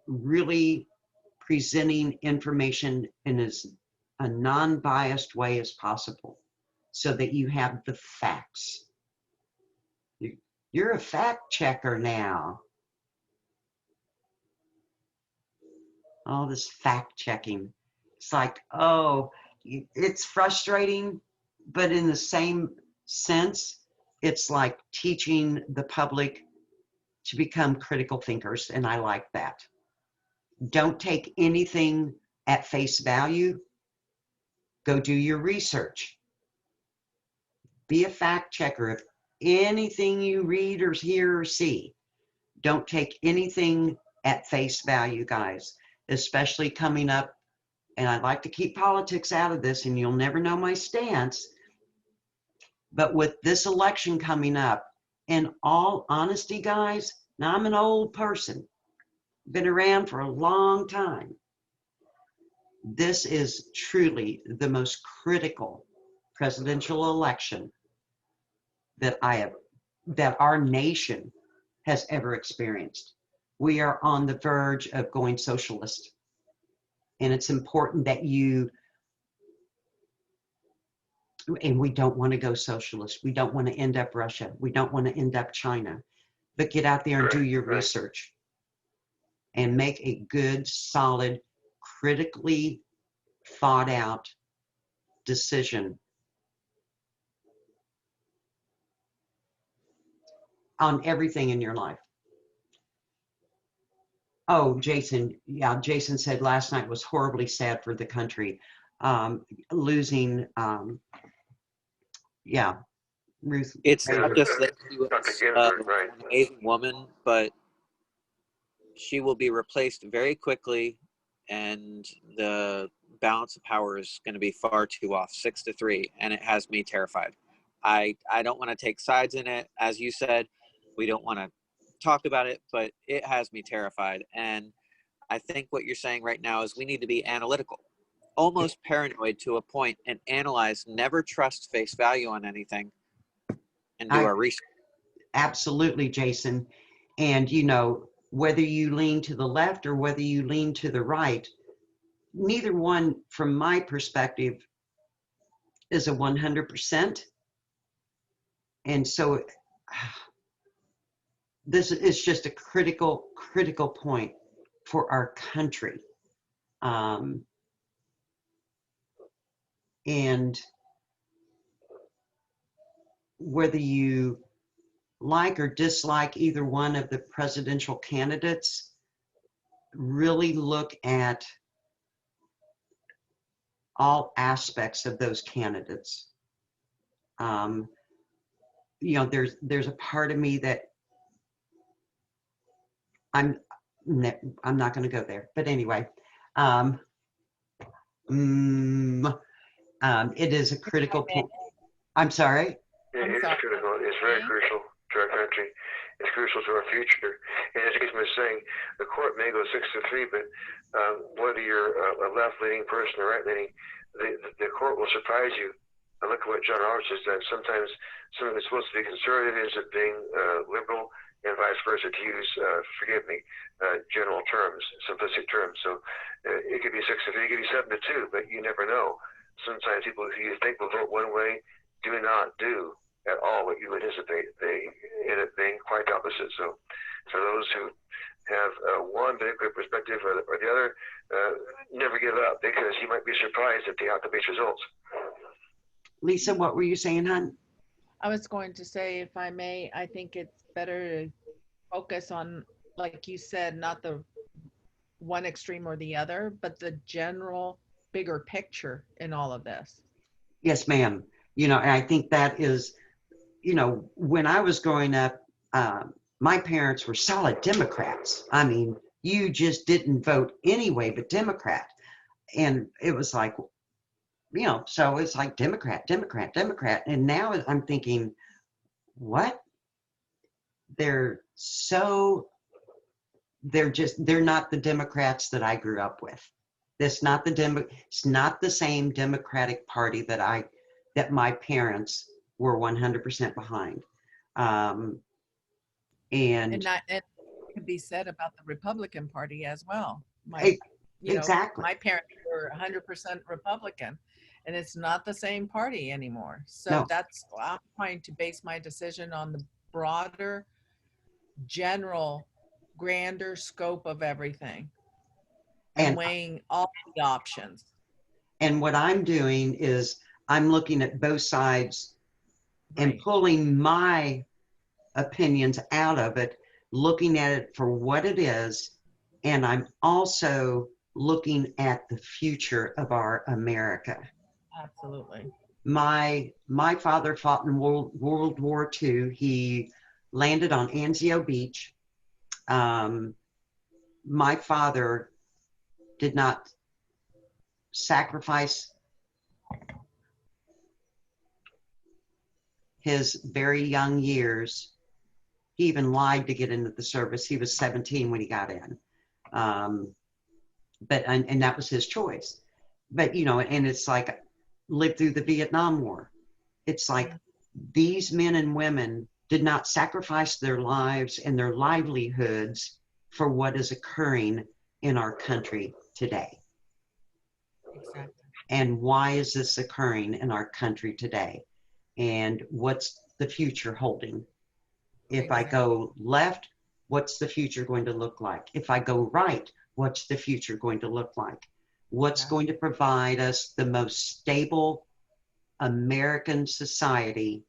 really presenting information in as a non-biased way as possible, so that you have the facts. You're a fact checker now. All this fact checking. It's like, oh, it's frustrating, but in the same sense, it's like teaching the public to become critical thinkers, and I like that. Don't take anything at face value. Go do your research. Be a fact checker. If anything you read or hear or see, don't take anything at face value, guys, especially coming up. And I'd like to keep politics out of this, and you'll never know my stance. But with this election coming up, in all honesty, guys, now I'm an old person, been around for a long time. This is truly the most critical presidential election that our nation has ever experienced. We are on the verge of going socialist. And it's important that and we don't want to go socialist. We don't want to end up Russia. We don't want to end up China. But get out there and do your research and make a good, solid, critically thought out decision on everything in your life. Oh, Jason. Yeah, Jason said last night was horribly sad for the country. Losing, Ruth. It's Yeah, not just that she was Dr. Ginsburg, right. an amazing woman, but she will be replaced very quickly, and the balance of power is going to be far too off, 6-3, and it has me terrified. I don't want to take sides in it. As you said, we don't want to talk about it, but it has me terrified. And I think what you're saying right now is we need to be analytical, almost paranoid to a point, and analyze, never trust face value on anything, and do our research. Absolutely, Jason. And, whether you lean to the left or whether you lean to the right, neither one, from my perspective, is a 100%. And so this is just a critical point for our country. And whether you like or dislike either one of the presidential candidates, really look at all aspects of those candidates. There's a part of me that I'm not going to go there, but anyway, it is a critical point. I'm sorry. It's critical. It's very crucial to our country. It's crucial to our future. And as Jason was saying, the court may go 6-3, but whether you're a left-leaning person or right-leaning, the court will surprise you. And look at what John Roberts has done. Sometimes something that's supposed to be conservative ends up being liberal, and vice versa, to use, forgive me, general terms, simplistic terms. So it could be 6-3, it could be 7-2, but you never know. Sometimes people who you think will vote one way do not do at all what you anticipate. They end up being quite opposite. So for those who have one particular perspective or the other, never give up, because you might be surprised at the outcome-based results. Lisa, what were you saying, hon? I was going to say, if I may, I think it's better to focus on, like you said, not the one extreme or the other, but the general bigger picture in all of this. Yes, ma'am. And I think that is, when I was growing up, my parents were solid Democrats. I mean, you just didn't vote anyway but Democrat. And it was like, so it's like Democrat. And now I'm thinking, what? They're not the Democrats that I grew up with. It's not the same Democratic Party that my parents we're 100% behind. And it can be said about the Republican Party as well. Exactly. My parents were 100% Republican, and it's not the same party anymore. So No. that's, I'm trying to base my decision on the broader, general, grander scope of everything, and weighing all the options. And what I'm doing is I'm looking at both sides and pulling my opinions out of it, looking at it for what it is. And I'm also looking at the future of our America. Absolutely. My father fought in World War II. He landed on Anzio Beach. My father did not sacrifice his very young years. He even lied to get into the service. He was 17 when he got in. And that was his choice. But, you know, and it's like, lived through the Vietnam War. It's like these men and women did not sacrifice their lives and their livelihoods for what is occurring in our country today. Exactly. And why is this occurring in our country today? And what's the future holding? If I go left, what's the future going to look like? If I go right, what's the future going to look like? What's going to provide us the most stable American society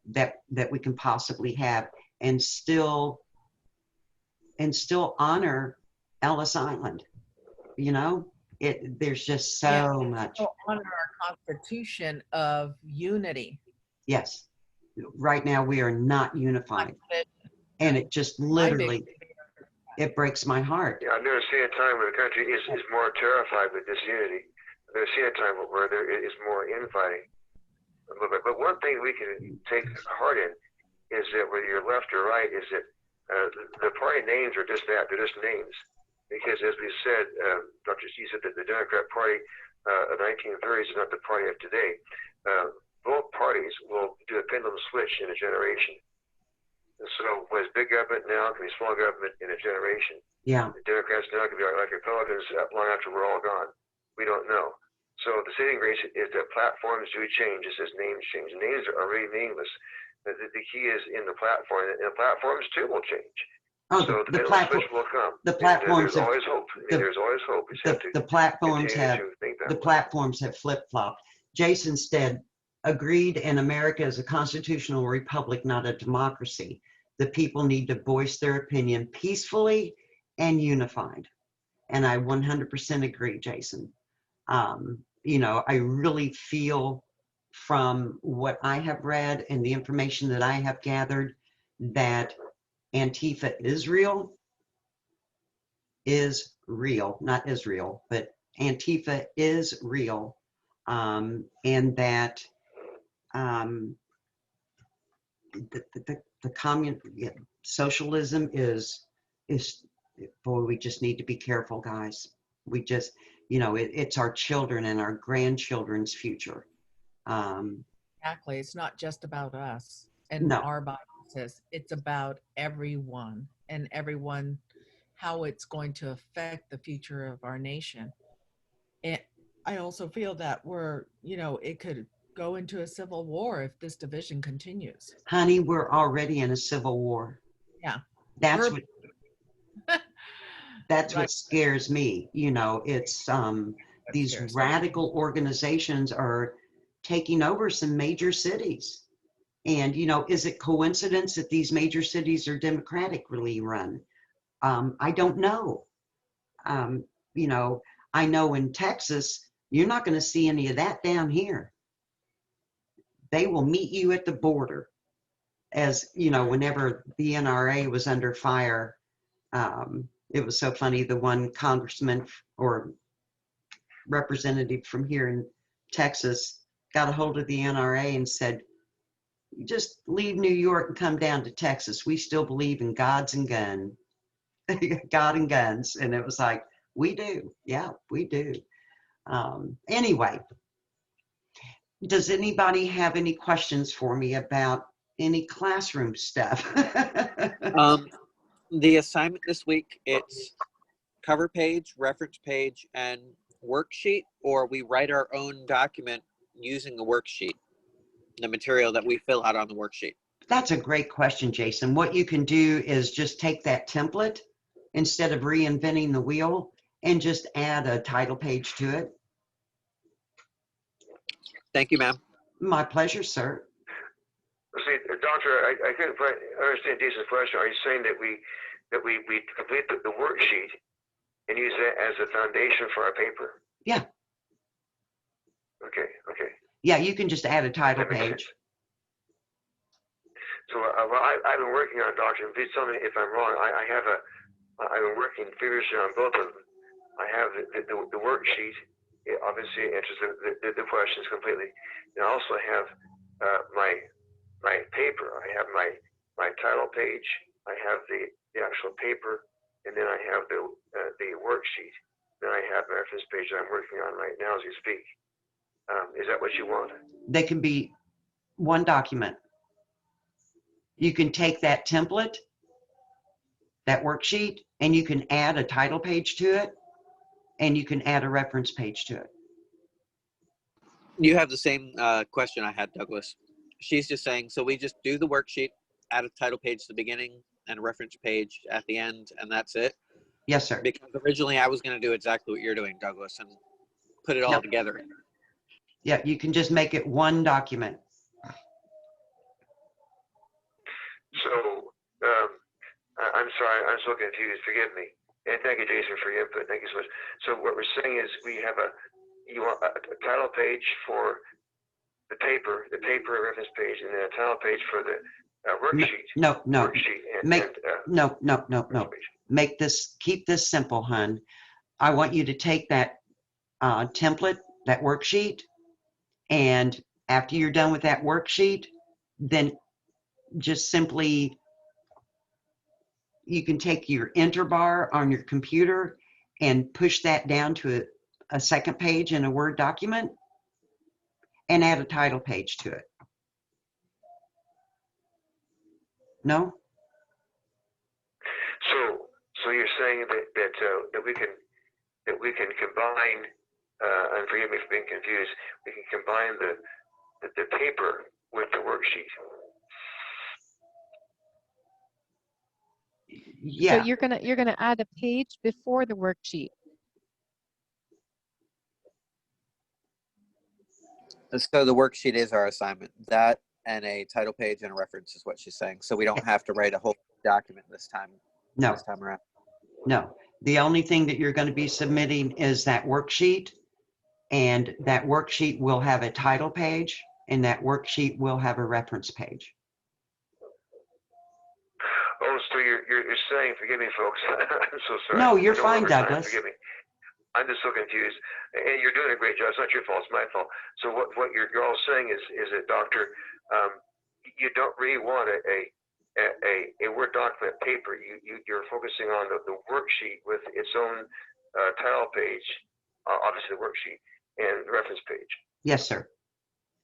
that we can possibly have, and still honor Ellis Island? You know, there's just so much. Honor our Constitution of unity. Yes. Right now we are not unified. And it just literally, it breaks my heart. Yeah, I've never seen a time where the country is more terrified with disunity. I've never seen a time where there is more infighting. But one thing we can take heart in is that whether you're left or right, is that the party names are just that, they're just names. Because as we said, Dr. C said that the Democrat Party of the 1930s is not the party of today. Both parties will do a pendulum switch in a generation. And so when it's big government now, it can be small government in a generation. Yeah. The Democrats now can be like Republicans long after we're all gone. We don't know. So the saving grace is that platforms do change, just as names change. Names are really meaningless. The key is in the platform, and platforms too will change. Oh, so the switch will come. The platforms there's always hope. There's always hope. The platforms have flip-flopped. Jason Stead agreed, and America is a constitutional republic, not a democracy. The people need to voice their opinion peacefully and unified. And I 100% agree, Jason. You know, I really feel from what I have read and the information that I have gathered that Antifa is real, not Israel, but Antifa is real, and that the socialism is boy, we just need to be careful, guys. We just, you know, it's our children and our grandchildren's future. Exactly. It's not just about us and our biases. It's about everyone and everyone, how it's going to affect the future of our nation. And I also feel that it could go into a civil war if this division continues. Honey, we're already in a civil war. Yeah. That's what scares me. You know, it's these radical organizations are taking over some major cities. And, you know, is it coincidence that these major cities are democratically run? I don't know. You know, I know in Texas, you're not going to see any of that down here. They will meet you at the border. As, you know, whenever the NRA was under fire, it was so funny. The one congressman or representative from here in Texas got a hold of the NRA and said, just leave New York and come down to Texas. We still believe in God and guns. And it was like, we do. Yeah, we do. Anyway, Does anybody have any questions for me about any classroom stuff? The assignment this week, it's cover page, reference page, and worksheet, or we write our own document using the worksheet, the material that we fill out on the worksheet. That's a great question, Jason. What you can do is just take that template instead of reinventing the wheel and just add a title page to it. Thank you, ma'am. My pleasure, sir. See, Doctor, I couldn't quite understand Jason's question. Are you saying that we complete the worksheet and use that as a foundation for our paper? Yeah. Okay. Yeah, you can just add a title That makes page. sense. So, well, I've been working on, Doctor, please tell me if I'm wrong. I've been working feverishly on both of them. I have the worksheet. It obviously answers the questions completely. And I also have my paper. I have my title page. I have the actual paper, and then I have the worksheet. Then I have my reference page that I'm working on right now as we speak. Is that what you want? They can be one document. You can take that template, that worksheet, and you can add a title page to it, and you can add a reference page to it. You have the same question I had, Douglas. She's just saying, so we just do the worksheet, add a title page at the beginning and a reference page at the end, and that's it? Yes, sir. Because originally I was going to do exactly what you're doing, Douglas, and put it all Yep. together. Yeah, you can just make it one document. So, I'm sorry, I'm so confused. Forgive me. And thank you, Jason, for your input. Thank you so much. So what we're saying is you want a title page for the paper reference page, and then a title page for the worksheet. No. Worksheet No. Keep this simple, hun. I want you to take that template, that worksheet, and after you're done with that worksheet, then just simply, you can take your enter bar on your computer and push that down to a second page in a Word document and add a title page to it. No? So you're saying that we can combine, and forgive me for being confused, we can combine the paper with the worksheet. Yeah. So you're gonna add a page before the worksheet. So the worksheet is our assignment. That and a title page and a reference is what she's saying. So we don't have to write a whole document this time around. No. The only thing that you're going to be submitting is that worksheet, and that worksheet will have a title page, and that worksheet will have a reference page. Oh, so you're saying, forgive me, folks. I'm so sorry. No, you're fine, Douglas. Forgive me. I'm just so confused, and you're doing a great job. It's not your fault; it's my fault. So what you're all saying is that, Doctor, you don't really want a Word document paper. You're focusing on the worksheet with its own title page, obviously the worksheet, and the reference page. Yes, sir.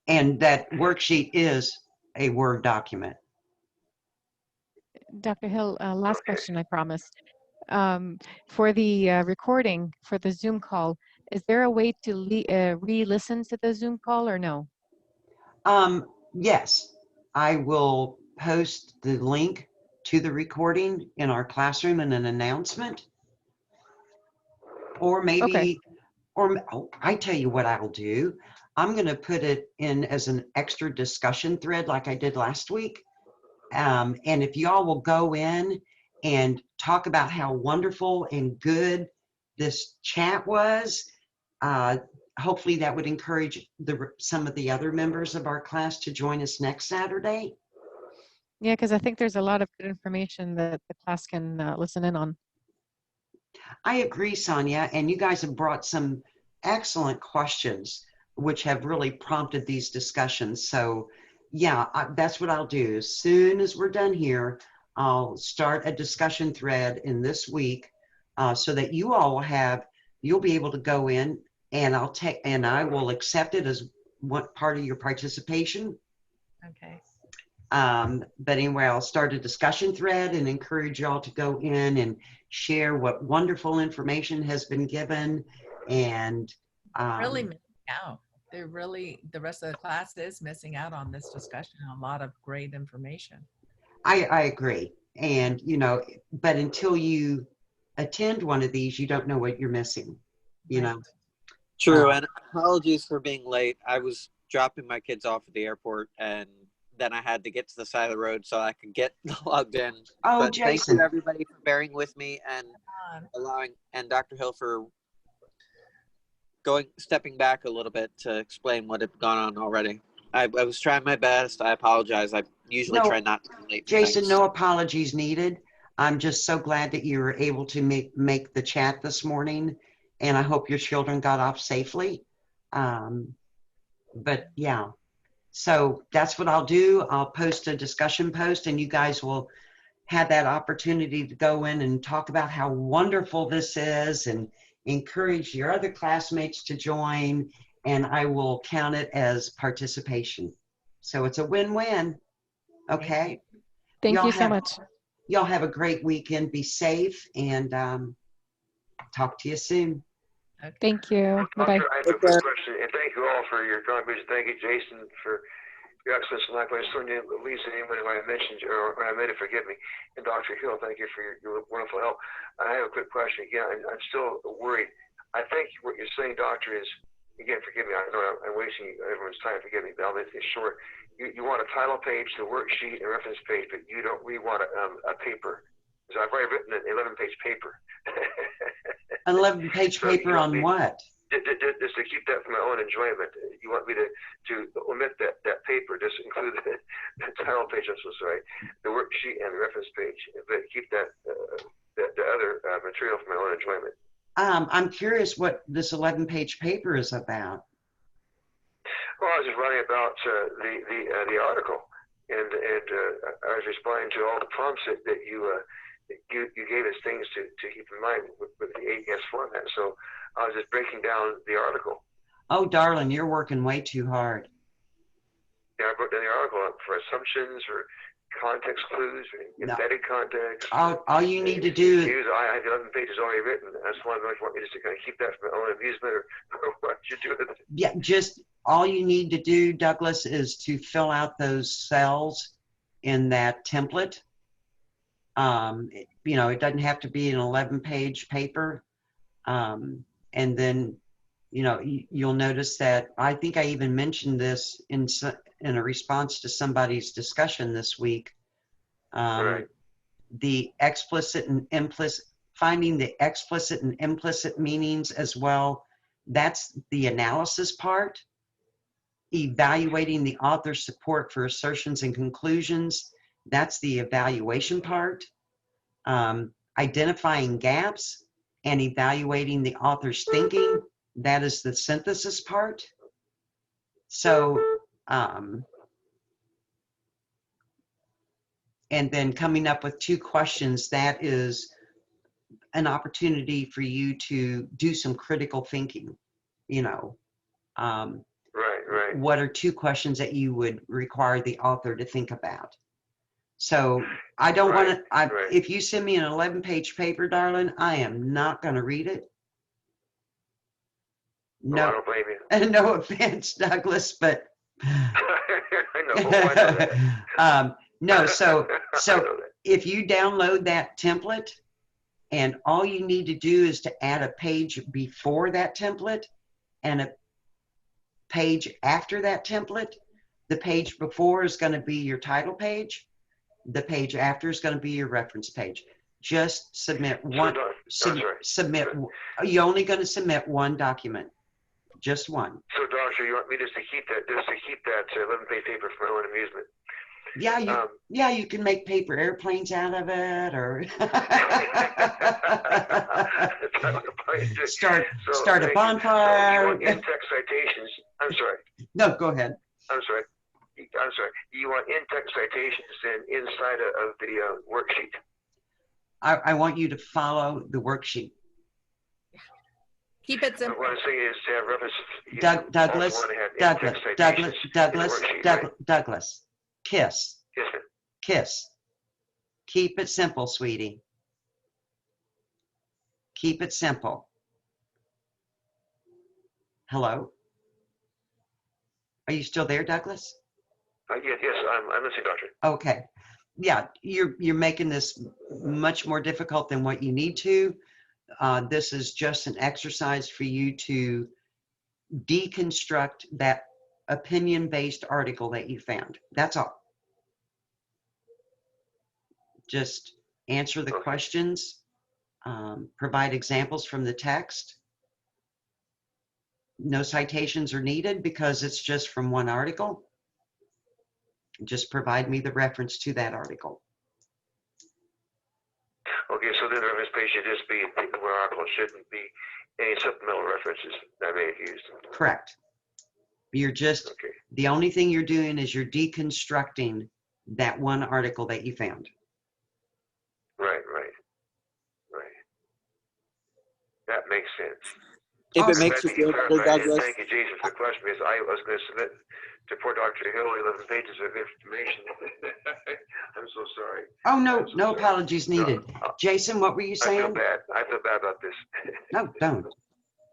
And that worksheet is a Word document. Dr. Hill, last question, I promise. For the recording for the Zoom call, is there a way to re-listen to the Zoom call or no? Yes, I will post the link to the recording in our classroom in an announcement. Or maybe, Okay. I tell you what I'll do. I'm going to put it in as an extra discussion thread like I did last week. And if y'all will go in and talk about how wonderful and good this chat was, hopefully that would encourage some of the other members of our class to join us next Saturday. Yeah, because I think there's a lot of good information that the class can listen in on. I agree, Sonia, and you guys have brought some excellent questions which have really prompted these discussions. So yeah, that's what I'll do. As soon as we're done here, I'll start a discussion thread in this week so that you all will you'll be able to go in, and I will accept it as what part of your participation. Okay. But anyway, I'll start a discussion thread and encourage y'all to go in and share what wonderful information has been given. And Really missing out. They're really, the rest of the class is missing out on this discussion. A lot of great information. I agree. And, you know, but until you attend one of these, you don't know what you're missing, you know. True, and apologies for being late. I was dropping my kids off at the airport, and then I had to get to the side of the road so I could get logged in. Oh, but Jason. Thank you, everybody, for bearing with me and and Dr. Hill for stepping back a little bit to explain what had gone on already. I was trying my best. I apologize. I usually try not to be late for Jason, things. no apologies needed. I'm just so glad that you were able to make the chat this morning, and I hope your children got off safely. But yeah, so that's what I'll do. I'll post a discussion post, and you guys will have that opportunity to go in and talk about how wonderful this is and encourage your other classmates to join, and I will count it as participation. So it's a win-win. Okay. Thank you so much. Y'all have a great weekend. Be safe, and talk to you soon. Okay. Thank you. Bye-bye. I have a quick question, and thank you all for your contribution. Thank you, Jason, for your excellence. And likewise, Sonia, Lisa, anybody when I mentioned you, or when I made it, forgive me. And Dr. Hill, thank you for your wonderful help. I have a quick question. Again, I'm still worried. I think what you're saying, Doctor, is, again, forgive me, I know I'm wasting everyone's time, forgive me, but I'll make this short. You want a title page, the worksheet, and reference page, but you don't really want a paper. So I've already written an 11-page paper. An 11-page So paper on what? Just to keep that for my own enjoyment. You want me to omit that paper, just include the title page, I'm so sorry, the worksheet and the reference page, but keep the other material for my own enjoyment. I'm curious what this 11-page paper is about. Well, I was just writing about the article, and I was responding to all the prompts that you gave us, things to keep in mind with the AES format. So I was just breaking down the article. Oh, darling, you're working way too hard. Yeah, I broke down the article for assumptions or context clues or embedded context. All you need to do. I have 11 pages already written. I just want me just to kind of keep that for my own amusement, or what you do with it. Yeah, just all you need to do, Douglas, is to fill out those cells in that template. You know, it doesn't have to be an 11-page paper. And then, you know, you'll notice that I think I even mentioned this in a response to somebody's discussion this week. Right. The explicit and implicit, finding the explicit and implicit meanings as well. That's the analysis part. Evaluating the author's support for assertions and conclusions. That's the evaluation part. Identifying gaps and evaluating the author's thinking. That is the synthesis part. So, and then coming up with 2 questions, that is an opportunity for you to do some critical thinking, you know. Right. What are 2 questions that you would require the author to think about? So I don't want to, if you send me an 11-page paper, darling, I am not going to read it. No, I don't blame you. No offense, Douglas, but I know. no, so if you download that template and all you need to do is to add a page before that template and a page after that template, the page before is going to be your title page. The page after is going to be your reference page. Just submit one. Submit. You're only going to submit one document, just one. So, Doctor, you want me just to keep that 11-page paper for my own amusement? Yeah, you can make paper airplanes out of it, or start a bonfire. So you want in-text citations? I'm sorry. No, go ahead. I'm sorry. You want in-text citations inside of the worksheet? I want you to follow the worksheet. Keep it simple. What I'm saying is to have reference. Douglas, want to have Douglas, in-text Douglas, citations in the Douglas, worksheet, Douglas, right? Douglas, kiss, Yes, sir. kiss. Keep it simple, sweetie. Keep it simple. Hello? Are you still there, Douglas? Yes, I'm listening, Doctor. Okay. Yeah, you're making this much more difficult than what you need to. This is just an exercise for you to deconstruct that opinion-based article that you found. That's all. Just answer the Okay. questions, provide examples from the text. No citations are needed because it's just from one article. Just provide me the reference to that article. Okay, so then the reference page should just be where article shouldn't be any supplemental references that I may have used. Correct. You're just, Okay. the only thing you're doing is you're deconstructing that one article that you found. Right. That makes sense. If it Awesome. makes you Glad that you feel better, clarified it. Douglas, Thank you, Jason, for the question, because I was going to submit to poor Dr. Hill 11 pages of information. I'm so sorry. Oh, no, I'm so no sorry. apologies needed. No, Jason, what were you I feel saying? bad. I feel bad about this. No, don't.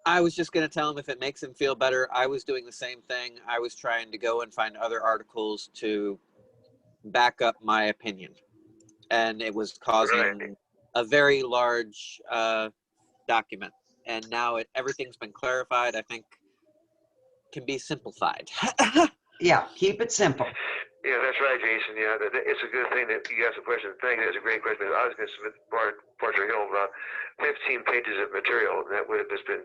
I was just going to tell him if it makes him feel better. I was doing the same thing. I was trying to go and find other articles to back up my opinion. And it was causing Right. a very large document. And now everything's been clarified. I think can be simplified. Yeah, keep it simple. Yeah, that's right, Jason. Yeah, it's a good thing that you asked the question. Thank you. That's a great question. I was going to submit Portrait Hill about 15 pages of material, and that would have just been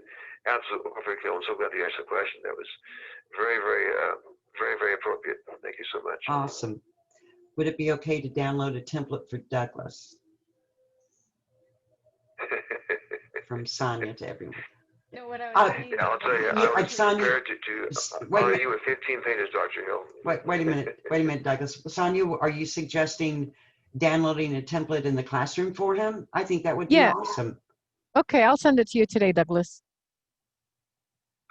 absolute perfect. I'm so glad you asked the question. That was very, very appropriate. Thank you so much. Awesome. Would it be okay to download a template for Douglas from Sonia to everyone? No, what I Uh, was saying. Yeah, I'll tell you, Yeah, I was Sonia, prepared to wait a honor minute. you with 15 pages, Dr. Hill. Wait a minute, Douglas. Sonia, are you suggesting downloading a template in the classroom for him? I think that would be Yeah. awesome. Okay, I'll send it to you today, Douglas.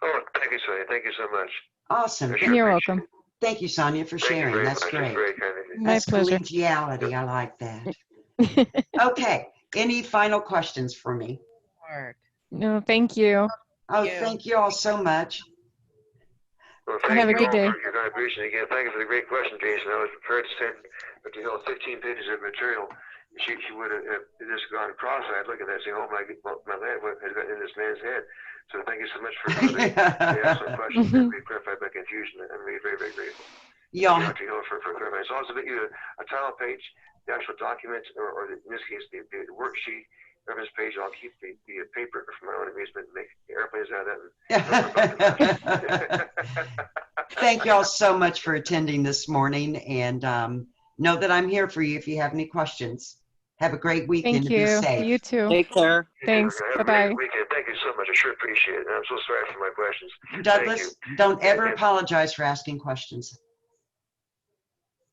Oh, thank you, Sonia. Thank you so much. Awesome. I sure You're appreciate welcome. it. Thank you, Sonia, for Thank you sharing. very That's much. great. It's very kind of you. My That's pleasure. collegiality. I like that. Okay. Any final questions for me? No, thank you. Oh, you. thank you all so much. Well, Have thank a you good all day. for your contribution. Again, thank you for the great question, Jason. I was prepared to send Dr. Hill 15 pages of material. She would have just gone cross-eyed looking at that, saying, "Oh my land, what has gotten in this man's head?" So thank you so much for the excellent questions that we clarified my confusion. I'm really very, very grateful. Y'all, Thank you, Dr. Hill, for clarifying. So I'll submit you a title page, the actual document, or in this case, the worksheet, reference page. I'll keep the paper for my own amusement and make airplanes out of that. thank you all so much for attending this morning, and know that I'm here for you if you have any questions. Have a great weekend. Thank Be you. safe. You too. Take care. Thanks. Have a Bye-bye. great weekend. Thank you so much. I sure appreciate it. And I'm so sorry for my questions. Douglas, don't ever apologize for asking questions.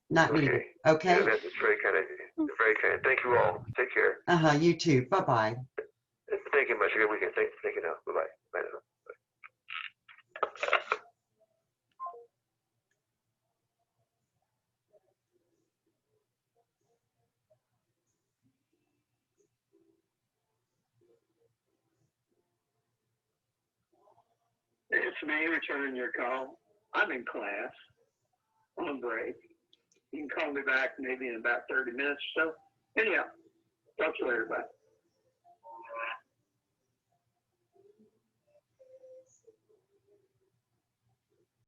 Not needed. Okay? Yeah, that's very kind of you. Very kind. Thank you all. Take care. You too. Bye-bye. Thank you much. Have a good weekend. Thank you now. Bye-bye. Bye now. It's me returning your call. I'm in class on break. You can call me back maybe in about 30 minutes or so. Anyhow, talk to you later. Bye.